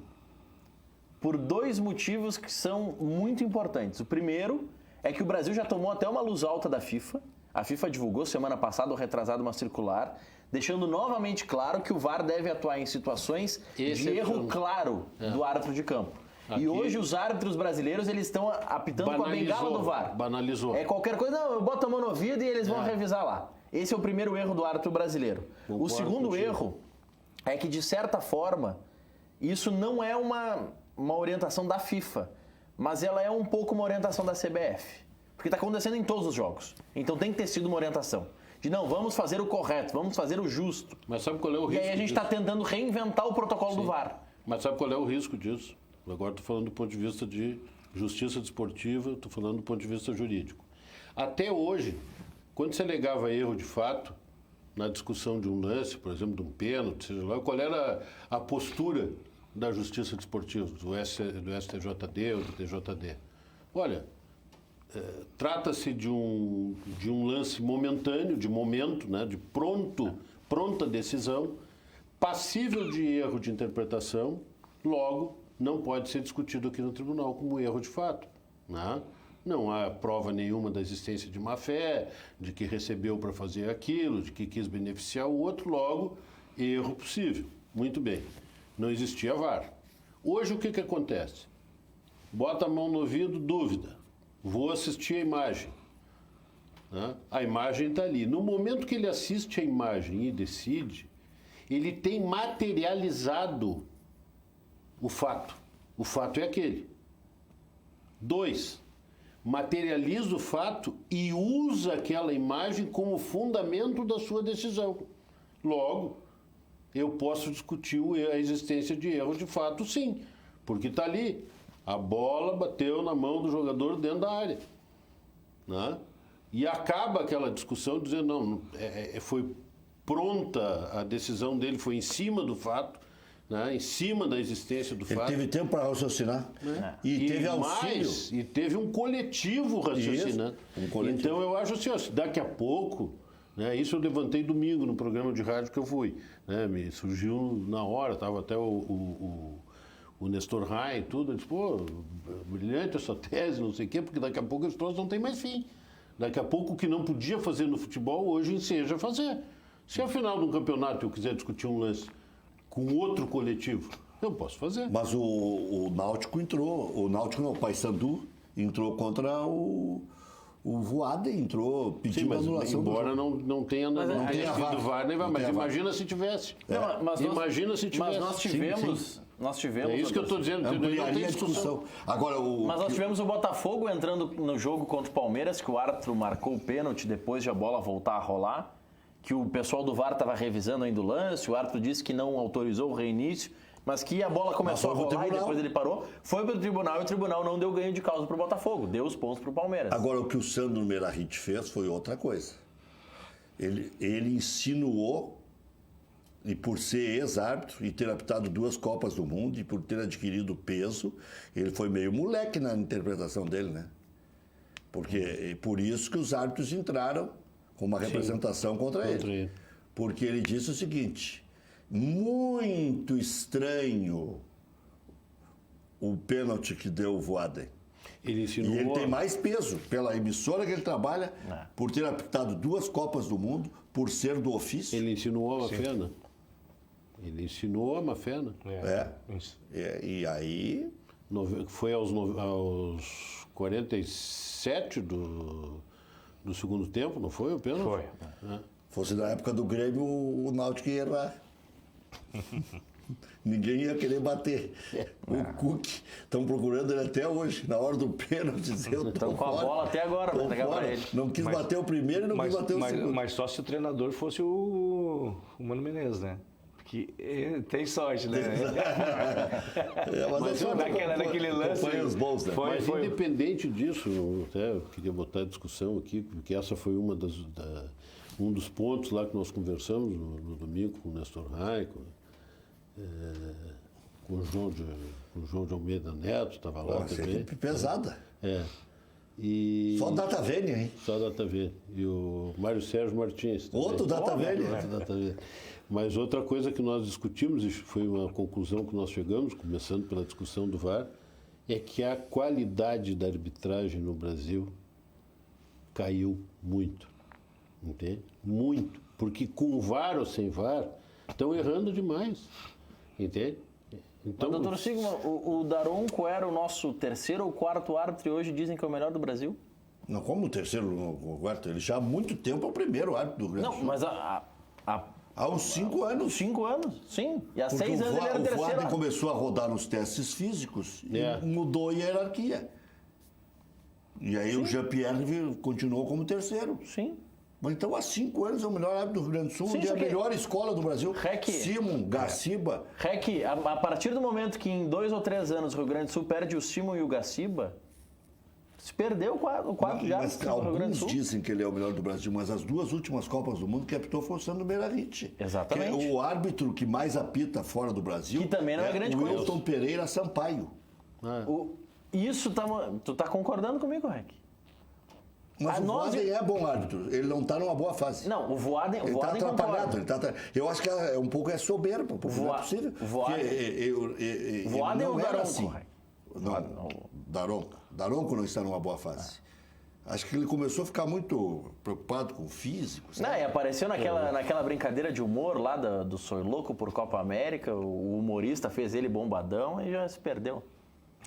Por dois motivos que são muito importantes. O primeiro é que o Brasil já tomou até uma luz alta da FIFA. A FIFA divulgou semana passada ou retrasada uma circular, deixando novamente claro que o VAR deve atuar em situações de erro claro do árbitro de campo. Aqui, e hoje os árbitros brasileiros eles estão apitando com a bengala do VAR. Banalizou. É qualquer coisa, não, eu boto a mão no ouvido e eles vão revisar lá. Esse é o primeiro erro do árbitro brasileiro. Concordo o segundo contigo. erro é que, de certa forma, isso não é uma orientação da FIFA, mas ela é um pouco uma orientação da CBF. Porque está acontecendo em todos os jogos. Então tem que ter sido uma orientação. De não, vamos fazer o correto, vamos fazer o justo. Mas sabe qual é o risco E aí a gente está tentando reinventar o protocolo do VAR. Mas sabe qual é o risco disso? Agora estou falando do ponto de vista de justiça desportiva, estou falando do ponto de vista jurídico. Até hoje, quando se alegava erro de fato, na discussão de um lance, por exemplo, de um pênalti, seja lá, qual era a postura da justiça desportiva, do STJD ou do TJD? Olha, trata-se de um lance momentâneo, de momento, né, de pronta decisão, passível de erro de interpretação, logo não pode ser discutido aqui no tribunal como erro de fato. Né? Não há prova nenhuma da existência de má-fé, de que recebeu para fazer aquilo, de que quis beneficiar o outro, logo, erro possível. Muito bem. Não existia VAR. Hoje o que acontece? Bota a mão no ouvido, dúvida. Vou assistir a imagem. Né? A imagem está ali. No momento que ele assiste a imagem e decide, ele tem materializado o fato. O fato é aquele. 2. Materializa o fato e usa aquela imagem como fundamento da sua decisão. Logo, eu posso discutir a existência de erro de fato, sim. Porque está ali. A bola bateu na mão do jogador dentro da área. Né? E acaba aquela discussão dizendo, não, foi pronta, a decisão dele foi em cima do fato, né? Em cima da existência do fato. Ele teve tempo para raciocinar. E teve auxílio. E teve um coletivo raciocinando. Isso, um coletivo. Então eu acho assim, ó, daqui a pouco, né, isso eu levantei domingo no programa de rádio que eu fui. Né, me surgiu na hora, estava até o Nestor Rain e tudo, eu disse, pô, brilhante essa tese, não sei o quê, porque daqui a pouco as coisas não têm mais fim. Daqui a pouco o que não podia fazer no futebol, hoje enseja fazer. Se ao final de um campeonato eu quiser discutir um lance com outro coletivo, eu posso fazer. Mas o Náutico entrou, o Paysandu entrou contra o Voada, entrou pedindo anulação. Embora não tenha sido VAR, nem vai, mas imagina se tivesse. Imagina se tivesse. Mas nós tivemos... Nós tivemos. É isso que eu estou dizendo. Não tem discussão. Agora, Mas nós tivemos o Botafogo entrando no jogo contra o Palmeiras, que o árbitro marcou o pênalti depois de a bola voltar a rolar, que o pessoal do VAR estava revisando ainda o lance, o árbitro disse que não autorizou o reinício, mas que a bola começou a rolar e depois ele parou, foi para o tribunal e o tribunal não deu ganho de causa para o Botafogo, deu os pontos para o Palmeiras. Agora, o que o Sandro Meirahit fez foi outra coisa. Ele insinuou, e por ser ex-árbitro e ter apitado 2 Copas do Mundo e por ter adquirido peso, ele foi meio moleque na interpretação dele, né? Porque por isso que os árbitros entraram com uma representação contra ele. Porque ele disse o seguinte, muito estranho o pênalti que deu o Voaden. Ele ensinou... E ele tem mais peso pela emissora que ele trabalha, por ter apitado 2 Copas do Mundo, por ser do ofício. Ele ensinou a Mafena. Ele ensinou a Mafena. E aí... Foi aos 47 do segundo tempo, não foi o pênalti? Foi. Fosse na época do Grêmio, o Náutico ia errar. Ninguém ia querer bater. O Cook, estão procurando ele até hoje, na hora do pênalti. Estão com a bola até agora para entregar para ele. Não quis bater o primeiro e não quis bater o segundo. Mas só se o treinador fosse o Mano Menezes, né? Que tem sorte, né? Mas naquele lance. Os bons, né? Mas independente disso, eu discussão botar a discussão aqui, porque essa foi um dos pontos lá que nós conversamos no domingo com o Nestor Raico, com o João de Almeida Neto, estava lá também. Pesada. E só data vênia, hein? Só data vênia. E o Mário Sérgio Martins. Também. Outro data vênia. Mas outra coisa que nós discutimos, e foi uma conclusão que nós chegamos, começando pela discussão do VAR, é que a qualidade da arbitragem no Brasil caiu muito. Entende? Muito. Porque com VAR ou sem VAR, estão errando demais. Entende? Então, mas, doutor Sigma, o Daronco era o nosso terceiro ou quarto árbitro e hoje dizem que é o melhor do Brasil? Não, como o terceiro ou quarto? Ele já há muito tempo é o primeiro árbitro do Rio Grande do Sul. Não, mas há uns 5 anos. 5 anos, sim. E há 6 anos ele era o terceiro. O Voaden começou a rodar nos testes físicos e mudou a hierarquia. E aí o Jean-Pierre continuou como terceiro. Sim. Mas então há 5 anos é o melhor árbitro do Rio Grande do Sul, e a melhor escola do Brasil. Simon, Gaciba. A partir do momento que em 2 ou 3 anos o Rio Grande do Sul perde o Simon e o Gaciba, se perdeu o quadro de árbitros do Rio Grande do Sul. Alguns dizem que ele é o melhor do Brasil, mas as 2 últimas Copas do Mundo que apitou foi o Sandro Meirahit. Exatamente. Que é o árbitro que mais apita fora do Brasil. Que também não é grande coisa. O Wilton Pereira Sampaio. Tu tá concordando comigo, Rec? Mas o Voaden é bom árbitro, ele não está numa boa fase. Não, o Voaden ele está atrapalhado. Eu acho que um pouco é soberbo, porque não é possível. O Voaden ou o Daronco? Assim. Não, Daronco não está numa boa fase. Acho que ele começou a ficar muito preocupado com o físico. Sabe? Não, e apareceu naquela brincadeira de humor lá do Soy Louco por Copa América, o humorista fez ele bombadão e já se perdeu.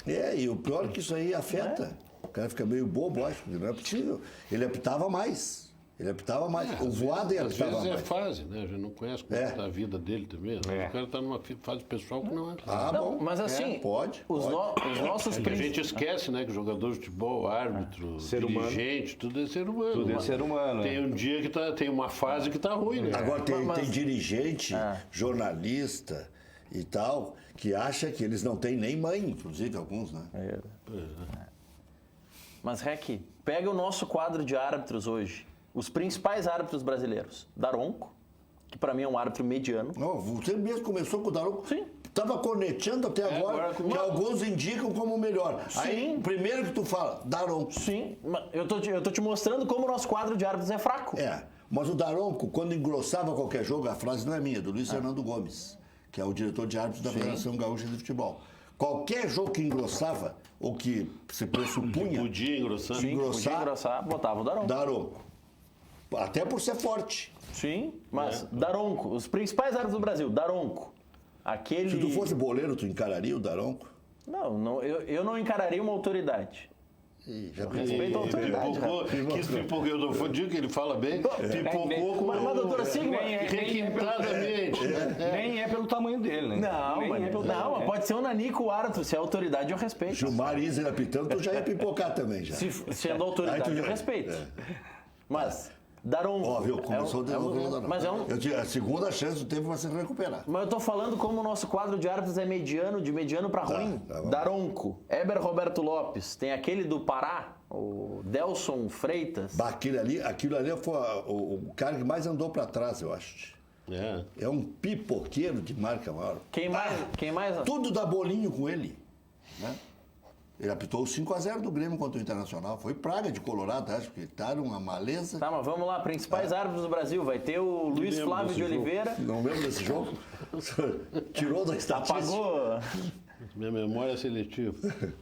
E o pior é que isso aí afeta. O cara fica meio bobo, acho, porque não é possível. Ele apitava mais. O Voaden apitava mais. Às vezes é fase, né? A gente não conhece como está a vida dele também. O cara está numa fase pessoal que não é. Bom. Mas assim, pode. Os nossos A gente esquece, né, que jogador de futebol, árbitro, dirigente, tudo é ser humano. Tudo é ser humano. Tem um dia que tem uma fase que está ruim, né? Agora tem dirigente, jornalista e tal, que acha que eles não têm nem mãe, inclusive alguns, né? Mas, Rec, pega o nosso quadro de árbitros hoje. Os principais árbitros brasileiros. Daronco, que para mim é um árbitro mediano. Não, você mesmo começou com o Daronco. Sim. Estava cornetando até agora, que alguns indicam como o melhor. Sim. Aí, primeiro que tu fala, Daronco. Sim, eu tô te mostrando como o nosso quadro de árbitros é fraco. Mas o Daronco, quando engrossava qualquer jogo, a frase não é minha, é do Luiz Fernando Gomes, que é o diretor de árbitros da Federação Gaúcha de Futebol. Qualquer jogo que engrossava, ou que se pressupunha... Podia engrossar. Podia engrossar, botava o Daronco. Daronco. Até por ser forte. Sim, mas Daronco, os principais árbitros do Brasil, Daronco. Se tu fosse boleiro, tu encararia o Daronco? Não, eu não encararia uma autoridade. Respeito a autoridade. Eu não digo que ele fala bem, pipocou com mas doutora Sigma, requintadamente. Nem é pelo tamanho dele, né? Não, pode ser um nanico árbitro, se é autoridade eu respeito. Gilmar Iser apitando, tu já ia pipocar também. Já. Sendo autoridade eu respeito. Mas... Daronco. Viu? Começou mas a segunda chance do tempo vai se recuperar. Mas eu tô falando como o nosso quadro de árbitros é mediano, de mediano para ruim. Daronco, Heber Roberto Lopes, tem aquele do Pará, o Delson Freitas. Aquilo ali foi o cara que mais andou para trás, eu acho. É um pipoqueiro de marca maior. Quem mais? Tudo dá bolinho com ele, né? Ele apitou o 5-0 do Grêmio contra o Internacional. Foi praga de Colorado, acho que tá uma maleza. Tá, mas vamos lá. Principais árbitros do Brasil. Vai ter o Luiz Flávio de Oliveira. Não lembro desse jogo? Tirou da estatística. Apagou. Minha memória é seletiva.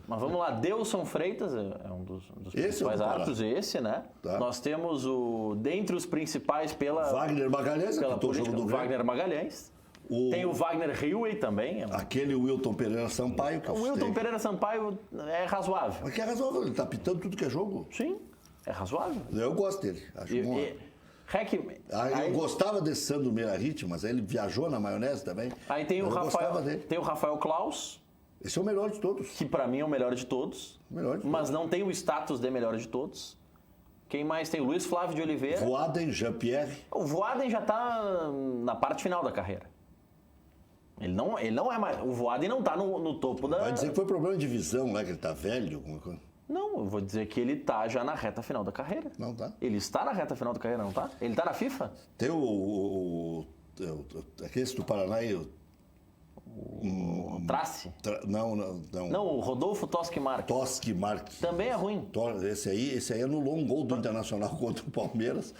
Mas vamos lá, Delson Freitas é um dos principais árbitros, né? Tá. Nós temos dentre os principais pela... Pela política, o Wagner Magalhães. Tem o Wagner Riwey também. Aquele Wilton Pereira Sampaio. O Wilton Pereira Sampaio é razoável. Mas que é razoável, ele tá pitando tudo que é jogo. Sim, é razoável. Eu gosto dele, acho bom. Eu gostava desse Sandro Meirahit, mas aí ele viajou na maionese também. Aí tem o Rafael Klaus. Esse é o melhor de todos. Que pra mim é o melhor de todos. Mas não tem o status de melhor de todos. Quem mais tem? O Luiz Flávio de Oliveira. Voaden, Jean-Pierre. O Voaden já tá na parte final da carreira. Ele não é mais... O Voaden não tá no topo da... Vai dizer que foi problema de visão, né? Que ele tá velho, alguma coisa. Não, eu vou dizer que ele tá já na reta final da carreira. Não tá. Ele está na reta final da carreira, não tá? Ele tá na FIFA? Tem aquele do Paraná aí... O Trace? Não. Não, o Rodolfo Toschi Marques. Toschi Marques. Também é ruim. Esse aí anulou um gol do Internacional contra o Palmeiras,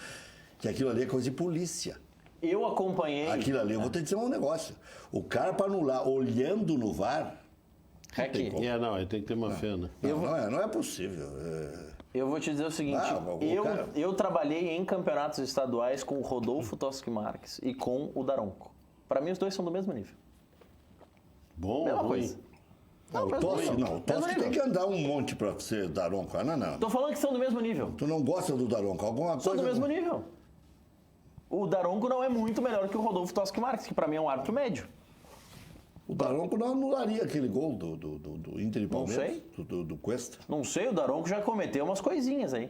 que aquilo ali é coisa de polícia. Eu acompanhei... Aquilo ali, eu vou te dizer um negócio. O cara para anular olhando no VAR... Ele tem que ter uma fé, né? Não é possível. Eu vou te dizer o seguinte, eu trabalhei em campeonatos estaduais com o Rodolfo Toschi Marques e com o Daronco. Para mim, os dois são do mesmo nível. Bom, mesma ruim. coisa. O Toschi tem que andar um monte para ser Daronco. Não. Tô falando que são do mesmo nível. Tu não gosta do Daronco? Alguma coisa... São do mesmo nível. O Daronco não é muito melhor que o Rodolfo Toschi Marques, que para mim é um árbitro médio. O Daronco não anularia aquele gol do Inter e Palmeiras? Não sei. Do Cuesta? Não sei, o Daronco já cometeu umas coisinhas aí.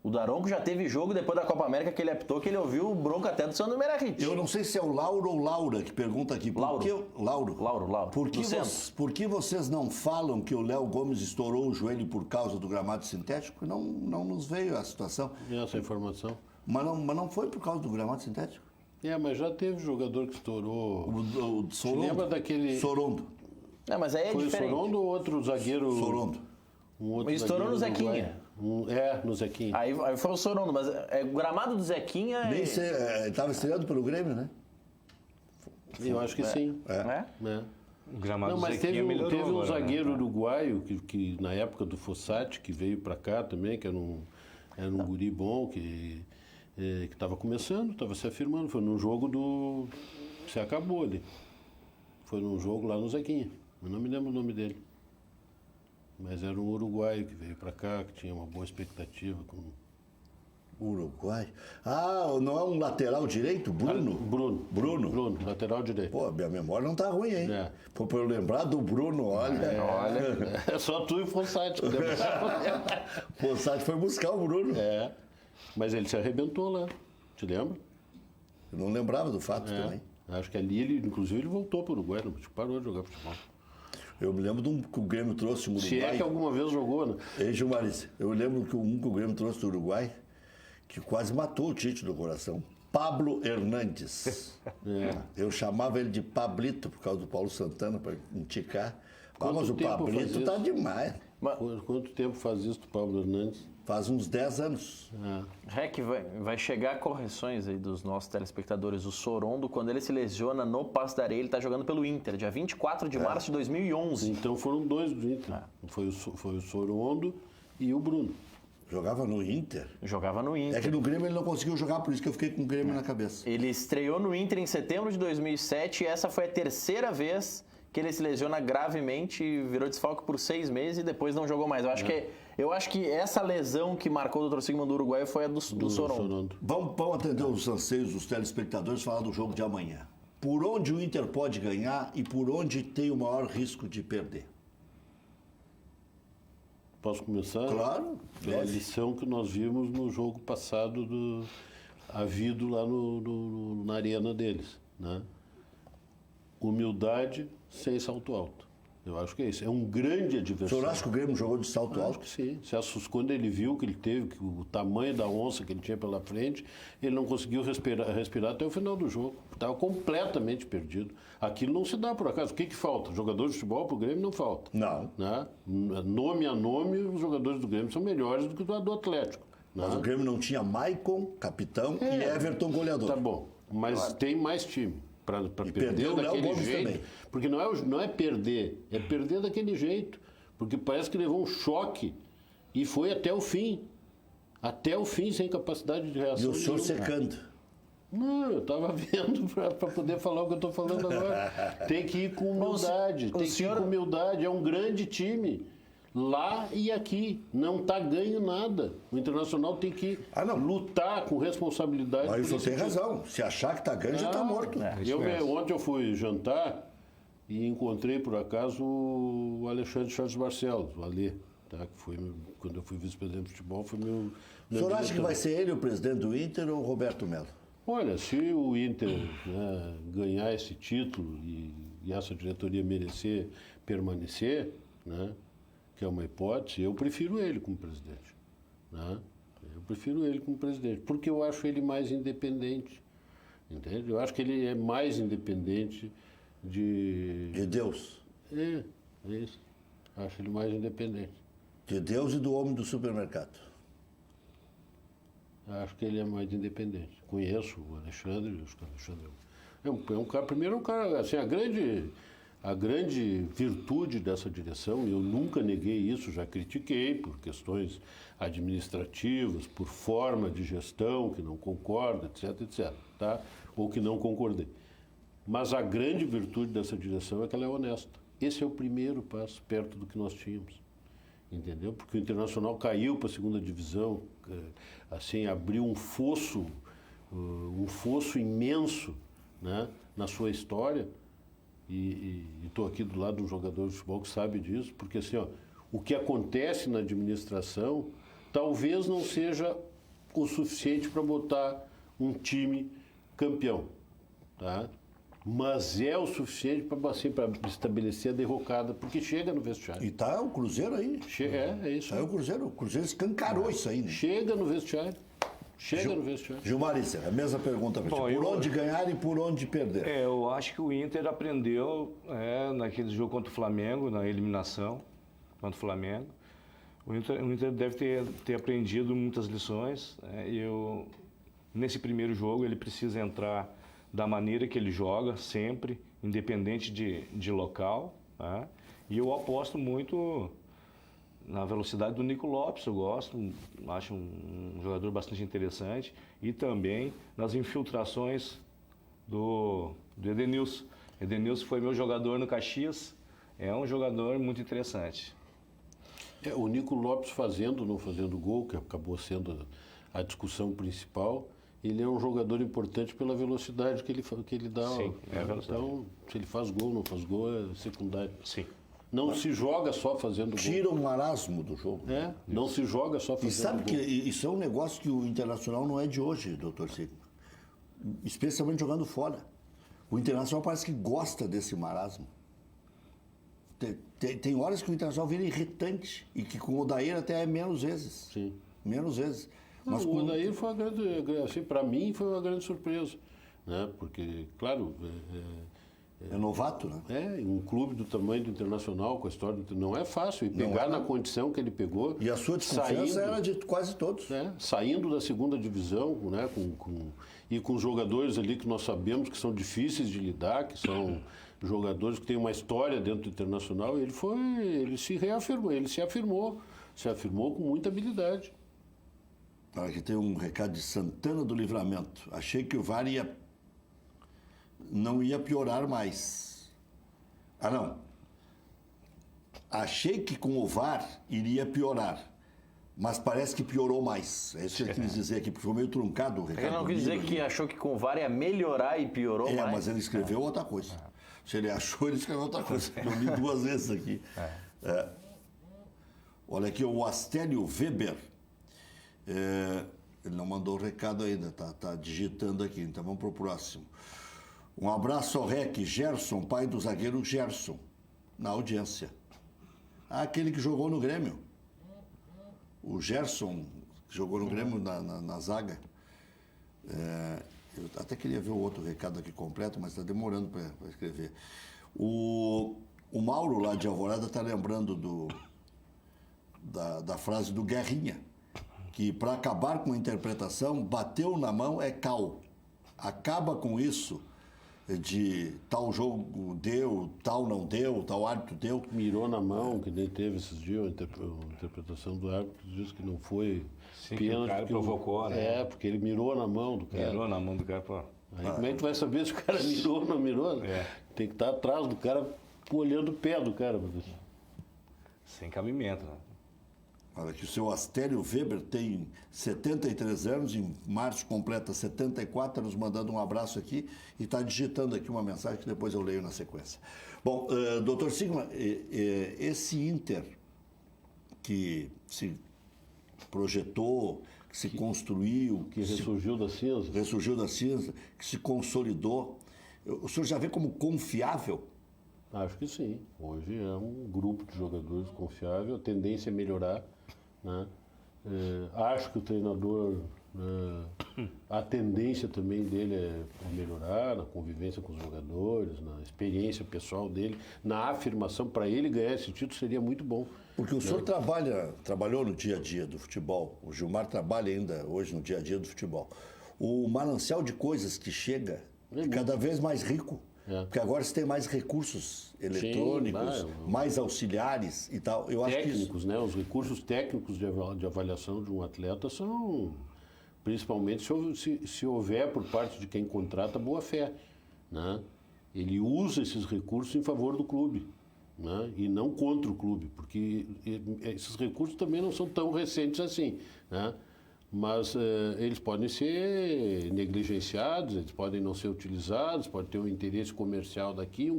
O Daronco já teve jogo depois da Copa América que ele apitou, que ele ouviu o bronco até do Sandro Meirahit. Eu não sei se é o Lauro ou Laura que pergunta aqui. Lauro. Lauro. Por que vocês não falam que o Léo Gomes estourou o joelho por causa do gramado sintético? Não nos veio a situação. Essa informação. Mas não foi por causa do gramado sintético? Mas já teve jogador que estourou. O Sorondo. Lembra daquele... Sorondo. Não, mas aí é diferente. Foi o Sorondo ou outro zagueiro? Sorondo. Mas estourou no Zequinha. No Zequinha. Aí foi o Sorondo, mas o gramado do Zequinha... Ele estava estreando pelo Grêmio, né? Eu acho que sim. O gramado não, do mas Zequinha melhorou teve um agora, zagueiro uruguaio que na época do Fossati, que veio para cá também, que era um guri bom, que estava começando, estava se afirmando. Foi num jogo do... Se acabou ali. Foi num jogo lá no Zequinha. Eu não me lembro o nome dele. Mas era um uruguaio que veio para cá, que tinha uma boa expectativa. Uruguai? Não é um lateral direito? Bruno, lateral direito. Pô, minha memória não tá ruim, hein? Pô, pra eu lembrar do Bruno, olha. É só tu e o Fossati. O Fossati foi buscar o Bruno. Mas ele se arrebentou lá. Te lembra? Eu não lembrava do fato também. Acho que ali, inclusive, ele voltou para o Uruguai, parou de jogar futebol. Eu me lembro de um que o Grêmio trouxe no Uruguai. Se é que alguma vez jogou, né? Gilmaris, eu lembro que o Grêmio trouxe do Uruguai, que quase matou o Tite do coração. Pablo Hernandes. Eu chamava ele de Pablito, por causa do Paulo Santana, para enticar. Mas o Pablito tá demais. Quanto tempo faz isso do Pablo Hernandes? Faz uns 10 anos. Rec, vai chegar correções aí dos nossos telespectadores. O Sorondo, quando ele se lesiona no Passo da Areia, ele está jogando pelo Inter, dia 24 de março de 2011. Então foram dois do Inter. Foi o Sorondo e o Bruno. Jogava no Inter? Jogava no Inter. É que no Grêmio ele não conseguiu jogar, por isso que eu fiquei com o Grêmio na cabeça. Ele estreou no Inter em setembro de 2007 e essa foi a terceira vez que ele se lesiona gravemente e virou desfalque por 6 meses e depois não jogou mais. Eu acho que essa lesão que marcou o Dr. Sigmund do Uruguai foi a do Sorondo. Vamos atender os anseios dos telespectadores e falar do jogo de amanhã. Por onde o Inter pode ganhar e por onde tem o maior risco de perder? Posso começar? Claro. Pela lição que nós vimos no jogo passado havido lá na arena deles, né? Humildade sem salto alto. Eu acho que é isso. É um grande adversário. O senhor acha que o Grêmio jogou de salto alto? Acho que sim. Quando ele viu que ele teve, que o tamanho da onça que ele tinha pela frente, ele não conseguiu respirar até o final do jogo. Estava completamente perdido. Aquilo não se dá por acaso. O que falta? Jogadores de futebol para o Grêmio não falta. Não. Né? Nome a nome, os jogadores do Grêmio são melhores do que do Atlético. Mas o Grêmio não tinha Maicon, capitão, e Everton, goleador. Tá bom. Mas tem mais time. perder daquele jeito. Também. Porque não é perder, é perder daquele jeito. Porque parece que levou um choque e foi até o fim. Até o fim, sem capacidade de reação. E o senhor secando. Não, eu estava vendo para poder falar o que eu estou falando agora. Tem que ir com humildade. Que ir com humildade. É um grande time. Lá e aqui. Não está ganho nada. O Internacional tem que lutar com responsabilidade. Mas o senhor tem razão. Se achar que está ganho, já está morto. Ontem eu fui jantar e encontrei, por acaso, o Alexandre Charles Barcelos, o Alê. Tá, que foi quando eu fui vice-presidente de futebol, foi meu o senhor acha que vai ser ele o presidente do Inter ou o Roberto Melo? Olha, se o Inter ganhar esse título e essa diretoria merecer permanecer, né, que é uma hipótese, eu prefiro ele como presidente. Né? Eu prefiro ele como presidente, porque eu acho ele mais independente. Entende? Eu acho que ele é mais independente de Deus. É isso. Acho ele mais independente. De Deus e do homem do supermercado. Acho que ele é mais independente. Conheço o Alexandre, acho que o Alexandre é um cara, primeiro é um cara, assim, a grande virtude dessa direção, e eu nunca neguei isso, já critiquei por questões administrativas, por forma de gestão que não concorda, etc, tá? Ou que não concordei. Mas a grande virtude dessa direção é que ela é honesta. Esse é o primeiro passo perto do que nós tínhamos. Entendeu? Porque o Internacional caiu para a segunda divisão, assim, abriu um fosso imenso, né, na sua história, e estou aqui do lado de um jogador de futebol que sabe disso, porque assim, o que acontece na administração talvez não seja o suficiente para botar um time campeão, tá? Mas é o suficiente para estabelecer a derrocada, porque chega no vestiário. E tá o Cruzeiro aí. É isso. Tá o Cruzeiro escancarou isso aí. Né? Chega no vestiário. No vestiário. Gilmar, a mesma pergunta para ti. Por onde ganhar e por onde perder? Eu acho que o Inter aprendeu naquele jogo contra o Flamengo, na eliminação contra o Flamengo. O Inter deve ter aprendido muitas lições. Nesse primeiro jogo, ele precisa entrar da maneira que ele joga, sempre, independente de local. Né? E eu aposto muito na velocidade do Nico Lopes, eu gosto, acho um jogador bastante interessante. E também nas infiltrações do Edenilson. Edenilson foi meu jogador no Caxias, é um jogador muito interessante. O Nico Lopes fazendo ou não fazendo gol, que acabou sendo a discussão principal, ele é um jogador importante pela velocidade que ele dá. Sim, é verdade. Então, se ele faz gol, não faz gol, é secundário. Sim. Não se joga só fazendo gol. Tira o marasmo do jogo. Não se joga só fazendo gol. E sabe que isso é um negócio que o Internacional não é de hoje, doutor Cid. Especialmente jogando fora. O Internacional parece que gosta desse marasmo. Tem horas que o Internacional vira irritante e que com o Odair até é menos vezes. Sim. Menos vezes. Mas o Odair foi uma grande, assim, para mim foi uma grande surpresa, né? Porque, claro, é novato, né? Um clube do tamanho do Internacional, com a história não é fácil, e pegar na condição que ele pegou. E a sua desconfiança era de quase todos. Saindo da segunda divisão, né? Com os jogadores ali que nós sabemos que são difíceis de lidar, que são jogadores que têm uma história dentro do Internacional, ele se reafirmou, ele se afirmou com muita habilidade. Aqui tem um recado de Santana do Livramento. Achei que o VAR não ia piorar mais. Não. Achei que com o VAR iria piorar, mas parece que piorou mais. É isso que eu quis dizer aqui, porque foi meio truncado o recado. Ele não quis dizer que achou que com o VAR ia melhorar e piorou mais? Mas ele escreveu outra coisa. Se ele achou, ele escreveu outra coisa. Eu li 2 vezes aqui. Olha aqui, o Astélio Weber. Ele não mandou o recado ainda, tá digitando aqui, então vamos para o próximo. Um abraço ao REC Gerson, pai do zagueiro Gerson, na audiência. Aquele que jogou no Grêmio. O Gerson, que jogou no Grêmio na zaga. Eu até queria ver o outro recado aqui completo, mas está demorando para escrever. O Mauro, lá de Alvorada, está lembrando da frase do Guerrinha, que para acabar com a interpretação, bateu na mão é cal. Acaba com isso de tal jogo deu, tal não deu, tal árbitro deu. Mirou na mão, que nem teve esses dias, a interpretação do árbitro diz que não foi Sim, pênalti. O cara provocou, né? Porque ele mirou na mão do cara. Mirou na mão do cara, pô. Aí como é que tu vai saber se o cara mirou ou não mirou? Tem que estar atrás do cara, olhando o pé do cara. Sem cabimento, né? Olha aqui, o seu Astério Weber tem 73 anos, em março completa 74, nos mandando um abraço aqui e está digitando aqui uma mensagem que depois eu leio na sequência. Bom, doutor Sigma, esse Inter que se projetou, que se construiu... Que ressurgiu da cinza. Ressurgiu da cinza, que se consolidou. O senhor já vê como confiável? Acho que sim. Hoje é um grupo de jogadores confiável, a tendência é melhorar, né? Acho que o treinador, a tendência também dele é melhorar na convivência com os jogadores, na experiência pessoal dele, na afirmação. Para ele ganhar esse título seria muito bom. Porque o senhor trabalhou no dia a dia do futebol, o Gilmar trabalha ainda hoje no dia a dia do futebol. O manancial de coisas que chega é cada vez mais rico. Porque agora você tem mais recursos eletrônicos, mais auxiliares e tal. Eu acho técnicos, né? Os recursos técnicos de avaliação de um atleta são, principalmente se houver por parte de quem contrata boa fé, né? Ele usa esses recursos em favor do clube, né? E não contra o clube, porque esses recursos também não são tão recentes assim, né? Mas eles podem ser negligenciados, eles podem não ser utilizados, pode ter um interesse comercial daqui,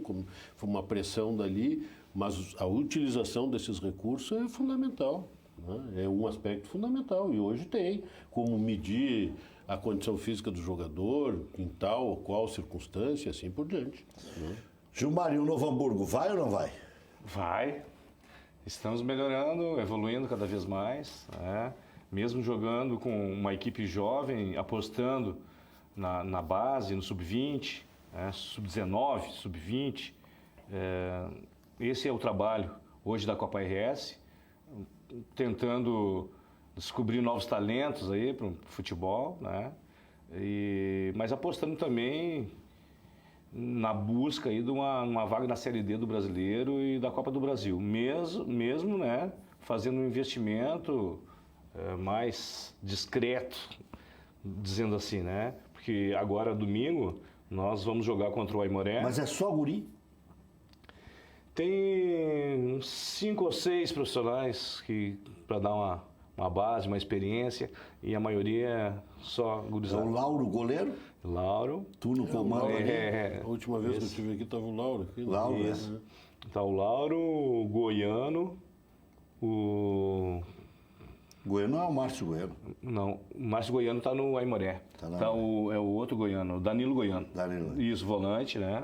uma pressão dali, mas a utilização desses recursos é fundamental, né? É um aspecto fundamental e hoje tem como medir a condição física do jogador, em tal ou qual circunstância, assim por diante, né? Gilmar, e o Novo Hamburgo vai ou não vai? Vai. Estamos melhorando, evoluindo cada vez mais, né? Mesmo jogando com uma equipe jovem, apostando na base, no sub-20, sub-19, sub-20. Esse é o trabalho hoje da Copa RS, tentando descobrir novos talentos aí para o futebol, né? Mas apostando também na busca aí de uma vaga na Série D do Brasileiro e da Copa do Brasil. Mesmo né, fazendo um investimento mais discreto, dizendo assim, né? Porque agora, domingo, nós vamos jogar contra o Aimoré. Mas é só guri? Tem uns 5 ou 6 profissionais para dar uma base, uma experiência, e a maioria é só gurizada. É o Lauro, goleiro? Lauro. Tu no comando ali? A última vez que eu estive aqui estava o Lauro aqui. Lauro, né? Tá o Lauro, o Goiano, o... Goiano não é o Márcio Goiano. Não, o Márcio Goiano está no Aimoré. É o outro Goiano, o Danilo Goiano. Danilo. Isso, volante, né?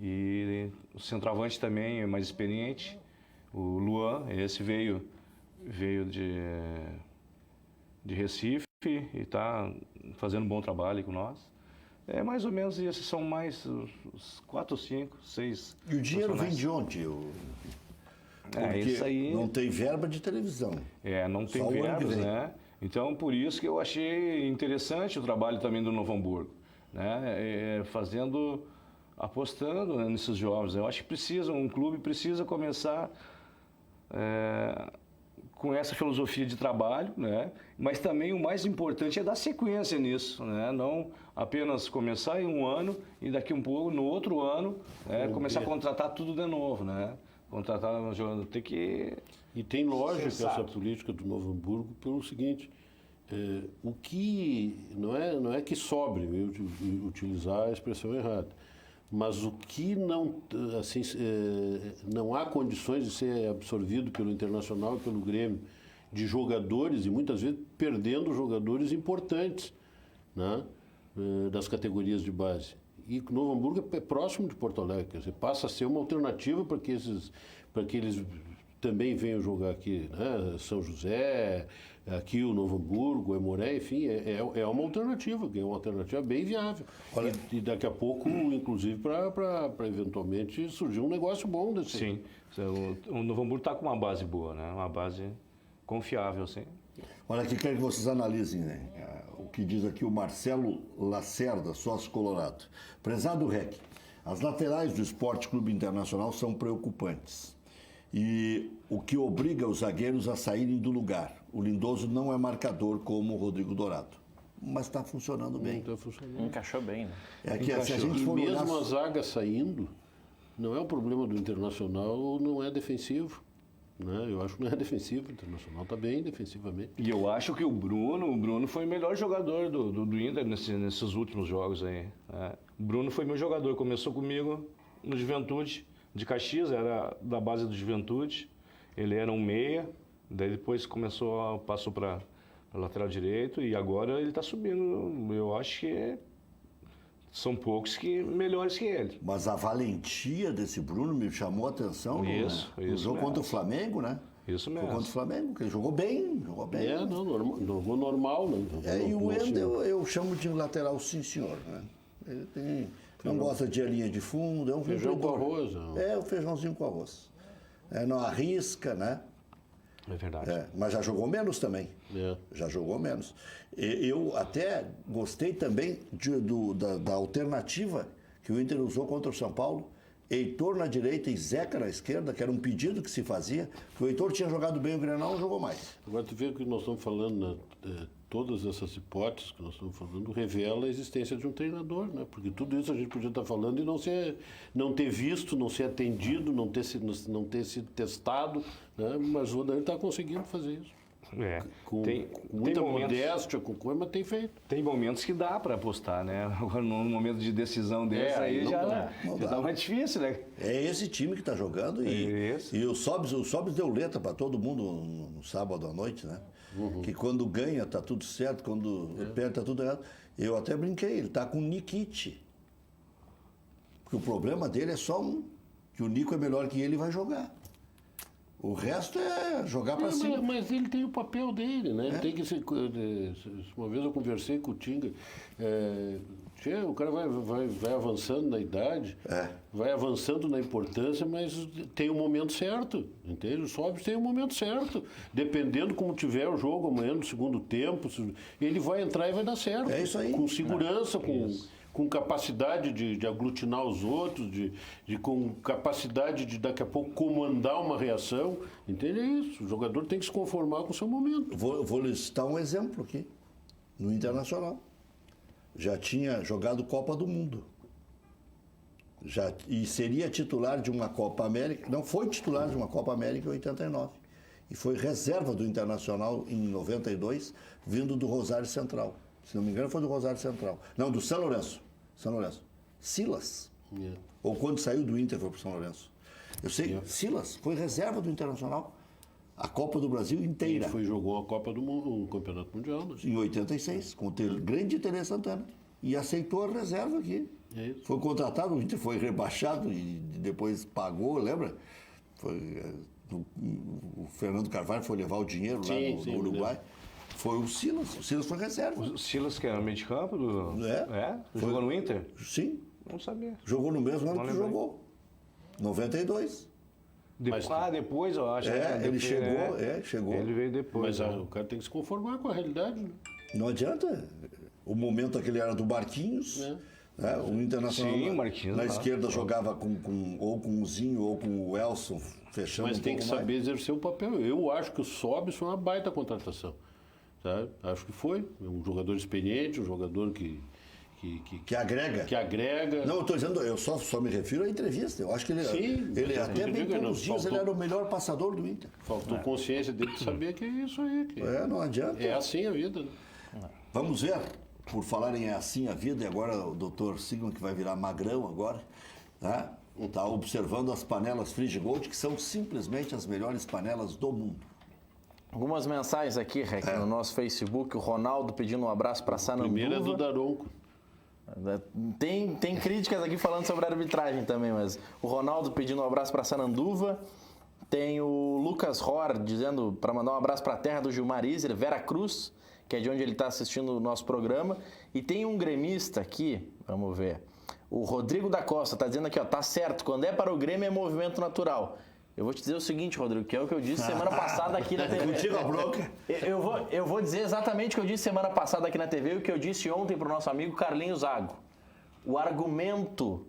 E o centroavante também é mais experiente. O Luan, esse veio de Recife e está fazendo um bom trabalho com nós. É mais ou menos, esses são mais os 4, 5, 6. E o dinheiro vem de onde? Isso aí... não tem verba de televisão. Não tem verbas, né? Então, por isso que eu achei interessante o trabalho também do Novo Hamburgo, né? Apostando nesses jovens. Eu acho que um clube precisa começar com essa filosofia de trabalho, né? Mas também o mais importante é dar sequência nisso, né? Não apenas começar em um ano e daqui um pouco, no outro ano, começar a contratar tudo de novo, né? Contratar um jogador, tem que... E tem lógica essa política do Novo Hamburgo pelo seguinte, o que não é que sobre, eu utilizar a expressão errada, mas o que não há condições de ser absorvido pelo Internacional e pelo Grêmio de jogadores, e muitas vezes perdendo jogadores importantes, né, das categorias de base. E o Novo Hamburgo é próximo de Porto Alegre, quer dizer, passa a ser uma alternativa para que eles também venham jogar aqui, né? São José, aqui o Novo Hamburgo, Aimoré, enfim, é uma alternativa bem viável. E daqui a pouco, inclusive, para eventualmente surgir um negócio bom desse. Sim, o Novo Hamburgo está com uma base boa, né? Uma base confiável, sim. Olha, aqui quero que vocês analisem, né? O que diz aqui o Marcelo Lacerda, sócio colorado. Prezado REC, As laterais do Esporte Clube Internacional são preocupantes. E o que obriga os zagueiros a saírem do lugar. O Lindoso não é marcador como o Rodrigo Dourado, mas está funcionando bem. Está funcionando. Encaixou bem, né? É que se a gente E for olhar... mesmo a zaga saindo, não é o problema do Internacional, não é defensivo. Né? Eu acho que não é defensivo, o Internacional está bem defensivamente. E eu acho que o Bruno foi o melhor jogador do Inter nesses últimos jogos aí. O Bruno foi meu jogador, começou comigo no Juventude de Caxias, era da base do Juventude. Ele era um meia, daí depois passou para lateral direito e agora ele está subindo. Eu acho que são poucos melhores que ele. Mas a valentia desse Bruno me chamou a atenção. Isso no jogo mesmo. contra o Flamengo, né? Isso mesmo. Contra o Flamengo, que ele jogou bem. Jogou normal, né? E o Wendel eu chamo de lateral sim, senhor. Né? Ele não gosta de linha de fundo, é um Feijão com cumpridor. arroz. É o feijãozinho com arroz. Não arrisca, né? É verdade. Mas já jogou menos também. Já jogou menos. Eu até gostei também da alternativa que o Inter usou contra o São Paulo. Heitor na direita e Zeca na esquerda, que era um pedido que se fazia. O Heitor tinha jogado bem o Grenal, não jogou mais. Agora tu vê o que nós estamos falando, né? Todas essas hipóteses que nós estamos falando revela a existência de um treinador, né? Porque tudo isso a gente podia estar falando e não ter visto, não ser atendido, não ter sido testado, né? Mas o Odair está conseguindo fazer isso. Com muita modéstia, com coisa, mas tem feito. Tem momentos que dá para apostar, né? Agora, num momento de decisão desse aí já tá mais difícil, né? É esse time que está jogando e o Sobis deu letra para todo mundo no sábado à noite, né? Que quando ganha tá tudo certo, quando perde tá tudo errado. Eu até brinquei, ele tá com o Nikite. Porque o problema dele é só que o Nico é melhor que ele e vai jogar. O resto é jogar para cima. Mas ele tem o papel dele, né? Tem que ser. Uma vez eu conversei com o Tinga. O cara vai avançando na idade, vai avançando na importância, mas tem um momento certo, entende? O Sobis tem um momento certo. Dependendo como tiver o jogo amanhã no segundo tempo, ele vai entrar e vai dar certo. É isso aí. Com segurança, com capacidade de aglutinar os outros, com capacidade de daqui a pouco comandar uma reação, entende? É isso. O jogador tem que se conformar com o seu momento. Vou listar um exemplo aqui. No Internacional. Já tinha jogado Copa do Mundo. E seria titular de uma Copa América. Não foi titular de uma Copa América em 89. E foi reserva do Internacional em 92, vindo do Rosário Central. Se não me engano, foi do Rosário Central. Não, do São Lourenço. Silas. Ou quando saiu do Inter foi para o São Lourenço. Eu sei, Silas foi reserva do Internacional. A Copa do Brasil inteira. E jogou a Copa do Mundo, o Campeonato Mundial. Né? Em 86, com o grande Tele Santana. E aceitou a reserva aqui. Foi contratado, o Inter foi rebaixado e depois pagou, lembra? O Fernando Carvalho foi levar o dinheiro lá no Uruguai. Foi o Silas foi reserva. O Silas que era meio de campo? Jogou no Inter? Sim. Não sabia. Jogou no mesmo ano que jogou. 92. Depois, eu acho. Ele chegou. Ele veio depois. Mas o cara tem que se conformar com a realidade, né? Não adianta. O momento aquele era do Marquinhos. O Internacional na esquerda jogava ou com o Zinho ou com o Elson, fechando. Mas tem que saber exercer o papel. Eu acho que o Sobis foi uma baita contratação. Tá? Acho que foi. Um jogador experiente, um jogador que agrega. Não, eu estou dizendo, eu só me refiro à entrevista. Eu acho que ele até bem poucos dias ele era o melhor passador do Inter. Faltou consciência dele de saber que é isso aí. Não adianta. É assim a vida. Né? Vamos ver, por falarem é assim a vida, e agora o doutor Sigmund, que vai virar magrão agora, está observando as panelas Frigigold, que são simplesmente as melhores panelas do mundo. Algumas mensagens aqui, Rec, no nosso Facebook. O Ronaldo pedindo um abraço para Sananduva. Primeiro é do Daronco. Tem críticas aqui falando sobre a arbitragem também, mas o Ronaldo pedindo um abraço para Sananduva. Tem o Lucas Ror dizendo para mandar um abraço para a terra do Gilmar Iser, Vera Cruz, que é de onde ele está assistindo o nosso programa. E tem um gremista aqui, vamos ver. O Rodrigo da Costa está dizendo aqui, tá certo, quando é para o Grêmio é movimento natural. Eu vou te dizer o seguinte, Rodrigo, que é o que eu disse semana passada aqui na TV. Contigo a bronca. Eu vou dizer exatamente o que eu disse semana passada aqui na TV e o que eu disse ontem para o nosso amigo Carlinhos Zago. O argumento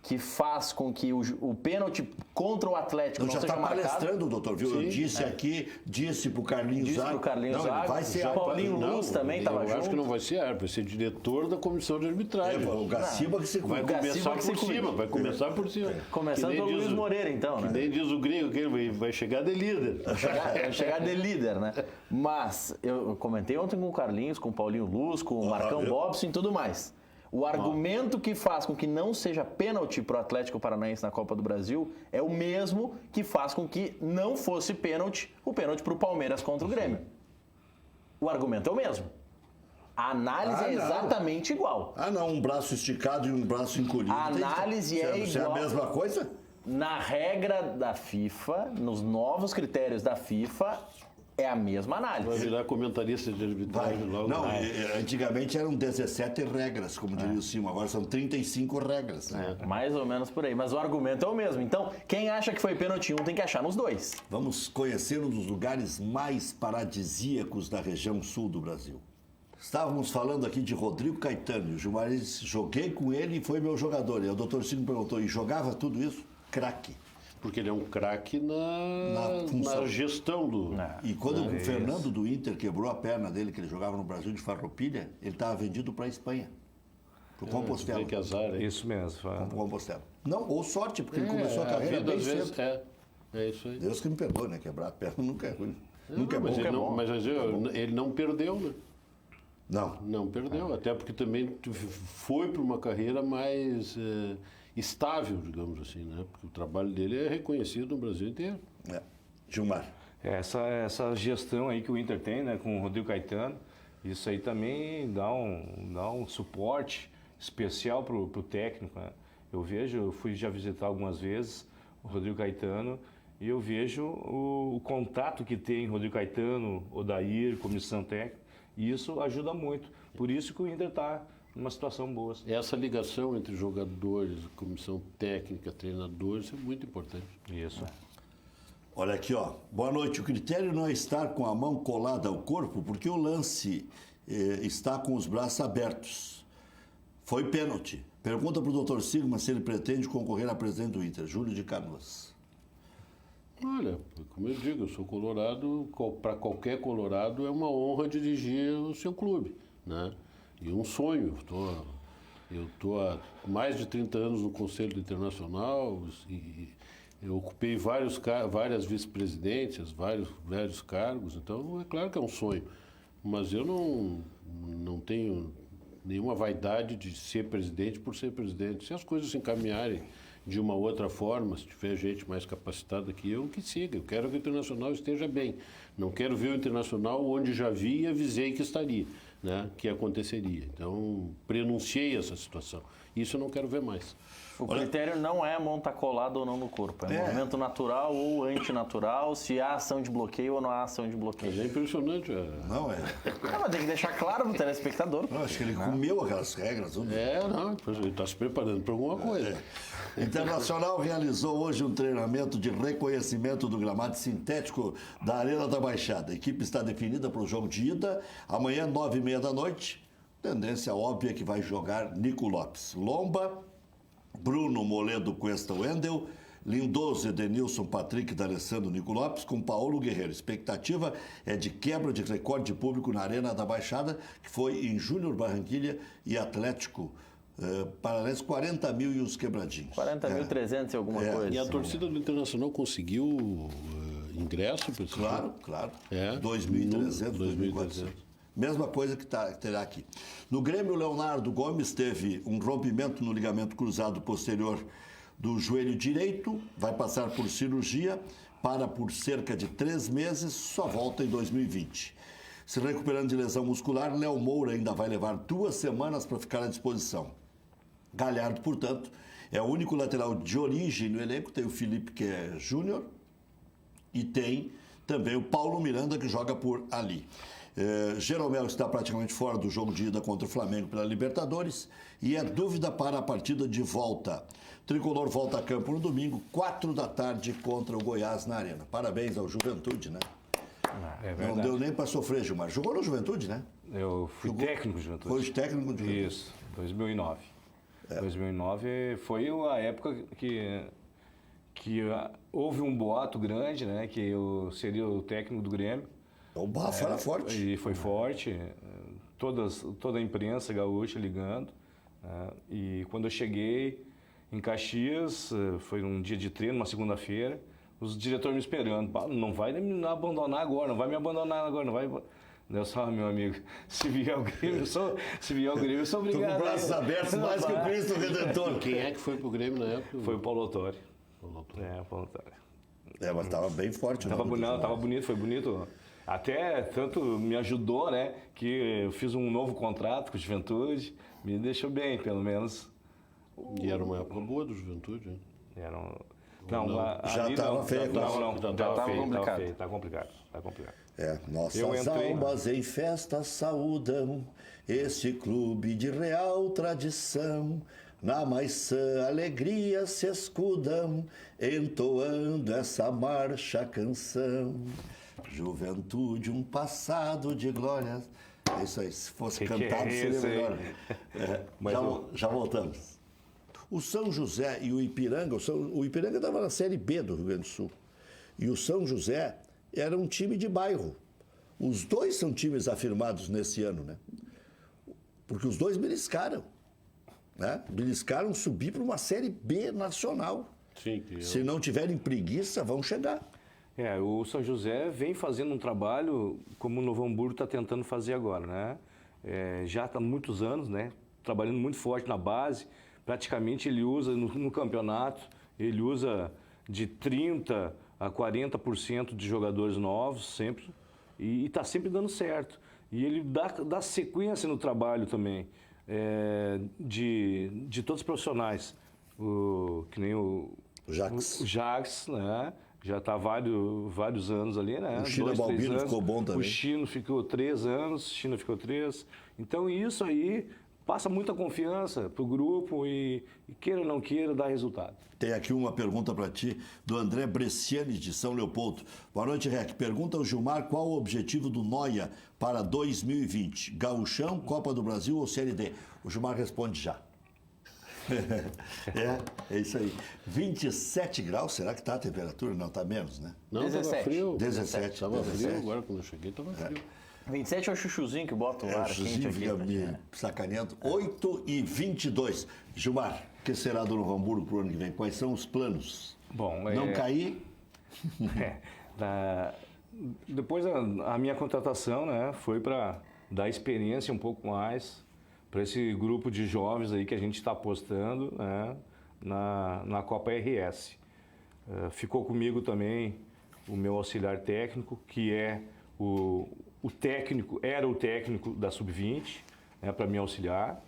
que faz com que o pênalti contra o Atlético não já seja está marcado. palestrando, doutor, viu? Sim, eu disse aqui, disse pro Carlinhos Disse Zago. pro Carlinhos Zago, vai ser já Paulinho Luz também estava junto. Eu acho que não vai ser árbitro, vai ser diretor da comissão de arbitragem. o Gaciba que se Vai cuida. começar que se por cuide. cima, vai começar por cima. Começando Que nem pelo diz Luiz Moreira, então, Que né? nem diz o gringo, que ele vai chegar de líder. Chegar de líder, né? Mas eu comentei ontem com o Carlinhos, com o Paulinho Luz, com o Marcão Bobson e tudo mais. O argumento que faz com que não seja pênalti para o Atlético Paranaense na Copa do Brasil é o mesmo que faz com que não fosse pênalti o pênalti para o Palmeiras contra o Grêmio. O argumento é o mesmo. A análise é exatamente igual. Não, um braço esticado e um braço encolhido. A análise é Isso é a igual. mesma coisa? Na regra da FIFA, nos novos critérios da FIFA, é a mesma Vai análise. virar comentarista de arbitragem logo. Não, antigamente eram 17 regras, como diria o Silma, agora são 35 regras. Né? Mais ou menos por aí. Mas o argumento é o mesmo. Então, quem acha que foi pênalti 1 tem que achar nos dois. Vamos conhecer um dos lugares mais paradisíacos da região sul do Brasil. Estávamos falando aqui de Rodrigo Caetano. O Gilmar disse, joguei com ele e foi meu jogador. E o doutor Ciro perguntou, e jogava tudo isso? Craque. Porque ele é um craque função. na gestão do... E quando o Fernando do Inter quebrou a perna dele, que ele jogava no Brasil de Farroupilha, ele estava vendido para a Espanha. Para o Compostela. Que azar, hein? Isso mesmo. Para o Compostela. Não, ou sorte, porque ele começou a carreira vida, bem às vezes, cedo. É isso aí. Deus que me perdoe, né? Quebrar a perna nunca é ruim. Nunca é bom. Mas ele não, bom. mas ele não perdeu, né? Não. Não perdeu, até porque também foi para uma carreira mais estável, digamos assim, né? Porque o trabalho dele é reconhecido no Brasil inteiro. Gilmar. Essa gestão aí que o Inter tem, né, com o Rodrigo Caetano, isso aí também dá um suporte especial para o técnico, né? Eu fui já visitar algumas vezes o Rodrigo Caetano e eu vejo o contato que tem Rodrigo Caetano, Odair, comissão técnica, e isso ajuda muito. Por isso que o Inter está numa situação boa. Essa ligação entre jogadores, comissão técnica, treinadores, é muito importante. Isso. Olha aqui, ó. Boa noite. O critério não é estar com a mão colada ao corpo, porque o lance está com os braços abertos. Foi pênalti. Pergunta para o Dr. Sigma se ele pretende concorrer à presidente do Inter. Júlio de Canoas. Olha, como eu digo, eu sou colorado, para qualquer colorado é uma honra dirigir o seu clube, né? E um sonho. Eu estou há mais de 30 anos no Conselho Internacional e eu ocupei várias vice-presidências, vários cargos, então é claro que é um sonho. Mas eu não tenho nenhuma vaidade de ser presidente por ser presidente. Se as coisas se encaminharem de uma outra forma, se tiver gente mais capacitada que eu, que siga. Eu quero que o Internacional esteja bem. Não quero ver o Internacional onde já vi e avisei que estaria, né? Que aconteceria. Então, prenunciei essa situação. Isso eu não quero ver mais. O critério não é mão tá colada ou não no corpo. É movimento natural ou antinatural, se há ação de bloqueio ou não há ação de bloqueio. Mas é impressionante. Não, é. Mas tem que deixar claro pro telespectador. Não, acho que ele comeu aquelas regras. Tudo. Ele está se preparando para alguma coisa. Internacional realizou hoje um treinamento de reconhecimento do gramado sintético da Arena da Baixada. A equipe está definida para o jogo de ida, amanhã, 9h30 da noite. Tendência óbvia que vai jogar Nico Lopes. Lomba, Bruno Moledo, Cuesta, Wendel, Lindoso, Edenilson, Patrick, D'Alessandro, Nico Lopes, com Paulo Guerreiro. Expectativa é de quebra de recorde de público na Arena da Baixada, que foi em Júnior Barranquilha e Atlético Paranaense, 40 mil e uns quebradinhos. 40.300 e alguma coisa. E a torcida do Internacional conseguiu ingresso para esse jogo? Claro. 2.300, 2.400. Mesma coisa que terá aqui. No Grêmio, Leonardo Gomes teve um rompimento no ligamento cruzado posterior do joelho direito, vai passar por cirurgia, para por cerca de 3 meses, só volta em 2020. Se recuperando de lesão muscular, Léo Moura ainda vai levar 2 semanas para ficar à disposição. Galhardo, portanto, é o único lateral de origem no elenco, tem o Felipe, que é júnior, e tem também o Paulo Miranda, que joga por ali. Jeromel está praticamente fora do jogo de ida contra o Flamengo pela Libertadores e é dúvida para a partida de volta. Tricolor volta a campo no domingo, 4 da tarde, contra o Goiás na Arena. Parabéns ao Juventude, né? É verdade. Não deu nem para sofrer, Gilmar. Jogou no Juventude, né? Eu fui técnico do Juventude. Foi técnico do Juventude. Isso, 2009. 2009 foi a época que houve um boato grande, né? Que eu seria o técnico do Grêmio. O bafo era forte. E foi forte. Toda a imprensa gaúcha ligando. E quando eu cheguei em Caxias, foi um dia de treino, uma segunda-feira, os diretores me esperando. Não vai me abandonar agora, não vai me abandonar agora, não vai... Eu só, meu amigo, se vier o Grêmio, eu sou obrigado. Tô com braços abertos mais que o Cristo Redentor. Quem é que foi pro Grêmio na época? Foi o Paulo Autori. Paulo Autori. O Paulo Autori. Mas tava bem forte. Tava bonito, foi bonito. Até tanto me ajudou, né, que eu fiz um novo contrato com o Juventude, me deixou bem, pelo menos. E era uma época boa do Juventude, hein? Já estava feio. Já estava complicado. Tá complicado. Nossas almas em festa saúdam esse clube de real tradição. Na mais sã alegria se escudam, entoando essa marcha canção. Juventude, um passado de glórias. É isso aí, se fosse cantado seria melhor. Já voltamos. O São José e o Ipiranga, o Ipiranga estava na Série B do Rio Grande do Sul. E o São José era um time de bairro. Os dois são times afirmados nesse ano, né? Porque os dois beliscaram. Né? Beliscaram subir para uma Série B nacional. Sim, Se não tiverem preguiça, vão chegar. O São José vem fazendo um trabalho como o Novo Hamburgo está tentando fazer agora, né? Já está há muitos anos, né? Trabalhando muito forte na base. Praticamente ele usa no campeonato, ele usa de 30% a 40% de jogadores novos sempre. E está sempre dando certo. E ele dá sequência no trabalho também, de todos os profissionais. Que nem o Jax, né? Já está há vários anos ali, né? O Chino Balbino ficou bom também. O Chino ficou 3 anos, o Chino ficou 3. Então isso aí passa muita confiança para o grupo e queira ou não queira, dá resultado. Tem aqui uma pergunta para ti, do André Bresciani, de São Leopoldo. Boa noite, Rec. Pergunta ao Gilmar qual o objetivo do Noia para 2020. Gauchão, Copa do Brasil ou Série D? O Gilmar responde já. É isso aí. 27 graus, será que está a temperatura? Não, está menos, né? Não, estava frio. 17. Estava frio, agora quando eu cheguei estava frio. 27 é o chuchuzinho que bota o ar quente aqui. Fica me sacaneando. 8h22. Gilmar, o que será do Novo Hamburgo para o ano que vem? Quais são os planos? Bom, não cair? Depois a minha contratação, né, foi para dar experiência um pouco mais para esse grupo de jovens aí que a gente está apostando, né, na Copa RS. Ficou comigo também o meu auxiliar técnico, que é era o técnico da Sub-20, né, para me auxiliar.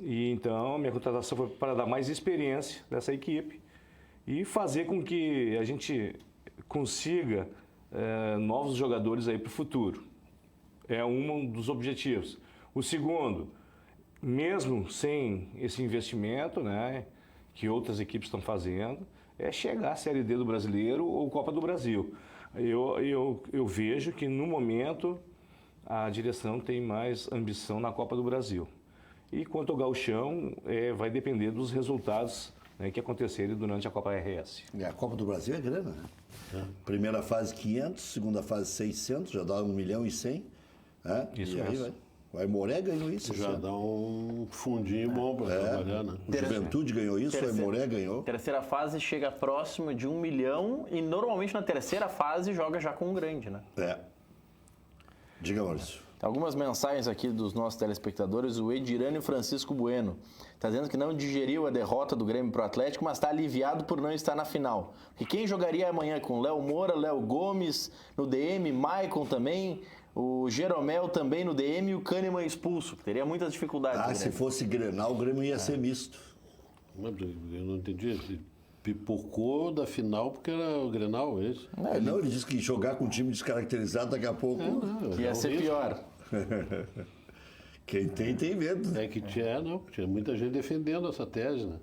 E então a minha contratação foi para dar mais experiência dessa equipe e fazer com que a gente consiga novos jogadores aí para o futuro. É um dos objetivos. O segundo, mesmo sem esse investimento, né, que outras equipes estão fazendo, é chegar à Série D do Brasileiro ou Copa do Brasil. Eu vejo que, no momento, a direção tem mais ambição na Copa do Brasil. E quanto ao Gauchão, vai depender dos resultados, né, que acontecerem durante a Copa RS. A Copa do Brasil é grana, né? Primeira fase 500, segunda fase 600, já dá 1.100.000, né? Isso e aí mesmo. O Aimoré ganhou isso. Já dá um fundinho bom para trabalhar, né? O Juventude ganhou isso, o Aimoré ganhou. Terceira fase chega próximo de 1 milhão e normalmente na terceira fase joga já com um grande, né? Diga, Maurício. Algumas mensagens aqui dos nossos telespectadores. O Edirânio Francisco Bueno está dizendo que não digeriu a derrota do Grêmio para o Atlético, mas está aliviado por não estar na final. E quem jogaria amanhã com Léo Moura, Léo Gomes, no DM, Maicon também, o Jeromel também no DM e o Kahneman expulso. Teria muitas dificuldades. Se fosse Grenal, o Grêmio ia ser misto. Eu não entendi. Pipocou da final porque era o Grenal, é isso? Não, ele disse que jogar com um time descaracterizado daqui a pouco... ia ser pior. Quem tem medo. Tinha muita gente defendendo essa tese, né?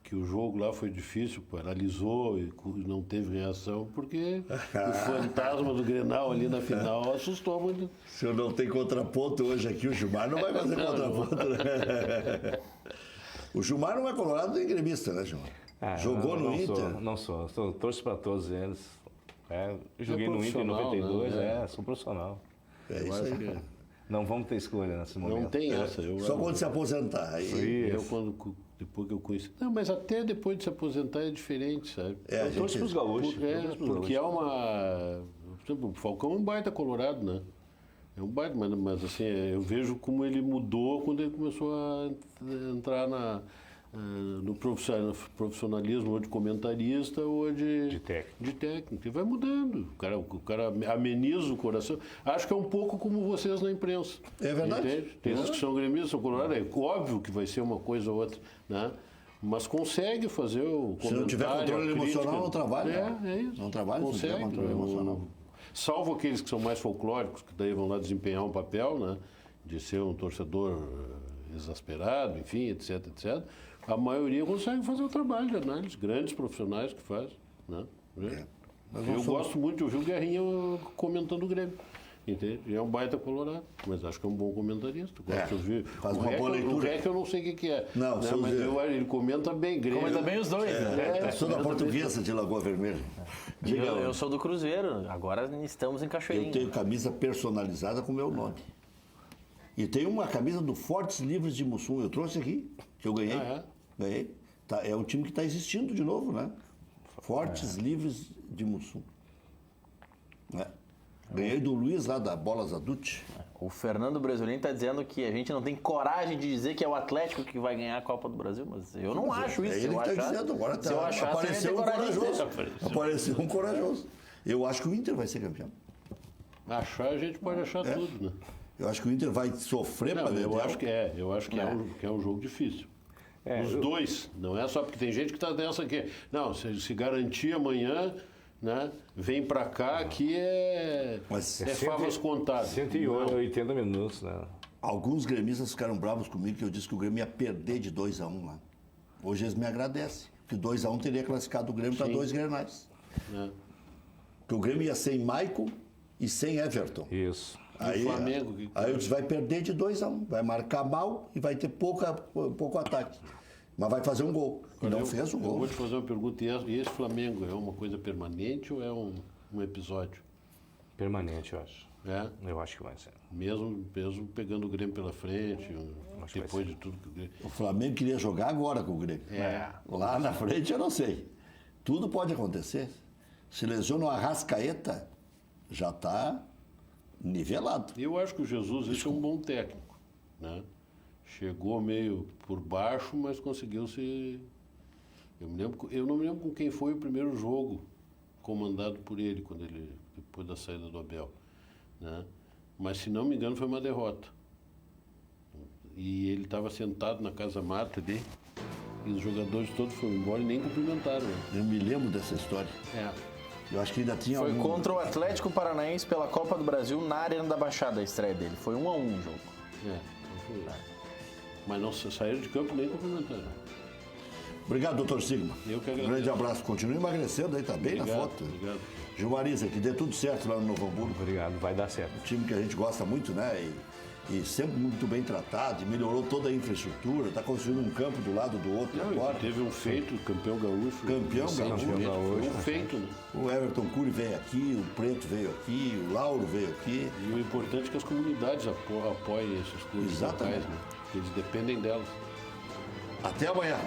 Que o jogo lá foi difícil, paralisou e não teve reação, porque o fantasma do Grenal ali na final assustou muito. Se eu não tenho contraponto hoje aqui, o Gilmar não vai fazer contraponto, né? O Gilmar não é colorado nem gremista, né, Gilmar? Jogou no Inter? Não sou. Torço para todos eles. Joguei no Inter em 92, né? Sou profissional. É isso aí. Não vamos ter escolha nesse momento. Não tem essa. Só quando se aposentar. Aí... Depois que eu conheci... Não, mas até depois de se aposentar é diferente, sabe? Eu torço para os gaúchos. Porque é uma... Por exemplo, o Falcão é um baita colorado, né? É um baita, mas assim, eu vejo como ele mudou quando ele começou a entrar no profissionalismo, ou de comentarista, ou de técnico. E vai mudando. O cara ameniza o coração. Acho que é um pouco como vocês na imprensa. É verdade. Entende? Tem uns que são gremistas, são colorados. É óbvio que vai ser uma coisa ou outra, né? Mas consegue fazer o comentário. Se não tiver controle emocional, não trabalha. É isso. Não trabalha se consegue, não tiver controle emocional. Salvo aqueles que são mais folclóricos, que daí vão lá desempenhar um papel, né? De ser um torcedor exasperado, enfim, etc, etc. A maioria consegue fazer o trabalho de análise, grandes profissionais que fazem, né? Eu gosto muito de ouvir o Guerrinha comentando o Grêmio. Entende? É um baita colorado, mas acho que é um bom comentarista. Gosto de ouvir. Faz uma boa leitura. O REC eu não sei o que é. Não, né? Mas ele comenta bem Grêmio. Comenta bem os dois, né? Eu sou da Portuguesa de Lagoa Vermelha. Eu sou do Cruzeiro, agora estamos em Cachoeirinha. Eu tenho camisa personalizada com o meu nome. E tem uma camisa do Fortes Livres de Mussum. Eu trouxe aqui, que eu ganhei. Ganhei. Tá, é um time que está existindo de novo, né? Fortes Livres de Mussum. Ganhei do Luiz lá da Bolas Adult. O Fernando Bresolin está dizendo que a gente não tem coragem de dizer que é o Atlético que vai ganhar a Copa do Brasil, mas eu não acho isso. É ele que está dizendo agora. Apareceu um corajoso. Apareceu um corajoso. Eu acho que o Inter vai ser campeão. Achar, a gente pode achar tudo, né? Eu acho que o Inter vai sofrer para eu acho que é um jogo difícil. Os dois, não é só porque tem gente que está dessa aqui. Não, se garantir amanhã, né, vem para cá, aqui é favas contadas. 180 minutos, né? Alguns gremistas ficaram bravos comigo que eu disse que o Grêmio ia perder de 2-1 lá. Hoje eles me agradecem, porque 2-1 teria classificado o Grêmio para 2 Grenais. Porque o Grêmio ia sem Maicon e sem Everton. Isso. Aí, o Flamengo, aí eu disse, vai perder de 2-1, vai marcar mal e vai ter pouco ataque. Mas vai fazer um gol. E não fez o gol. Eu vou te fazer uma pergunta. E esse Flamengo é uma coisa permanente ou é um episódio? Permanente, eu acho. Eu acho que vai ser. Mesmo pegando o Grêmio pela frente, depois de tudo que o Grêmio... O Flamengo queria jogar agora com o Grêmio. Lá na frente eu não sei. Tudo pode acontecer. Se lesiona o Arrascaeta, já está nivelado. Eu acho que o Jesus é um bom técnico, né? Chegou meio por baixo, mas conseguiu se... Eu não me lembro com quem foi o primeiro jogo comandado por ele, depois da saída do Abel, né? Mas, se não me engano, foi uma derrota. E ele estava sentado na Casa Mata ali, e os jogadores todos foram embora e nem cumprimentaram. Eu me lembro dessa história. Eu acho que ainda tinha Foi contra o Atlético Paranaense pela Copa do Brasil na Arena da Baixada, a estreia dele. Foi 1-1 o jogo. Então foi. Mas não saíram de campo nem cumprimentaram. Obrigado, doutor Sigma. Eu que agradeço. Um grande abraço. Continue emagrecendo aí, tá bem na foto. Obrigado. Gilmariza, que dê tudo certo lá no Novo Hamburgo. Obrigado, vai dar certo. Um time que a gente gosta muito, né? E sempre muito bem tratado, e melhorou toda a infraestrutura, está construindo um campo do lado do outro agora. Teve um feito, campeão gaúcho. Campeão gaúcho. Um feito, né? O Everton Cury veio aqui, o Preto veio aqui, o Lauro veio aqui. E o importante é que as comunidades apoiem esses clubes locais, né? Eles dependem delas. Até amanhã.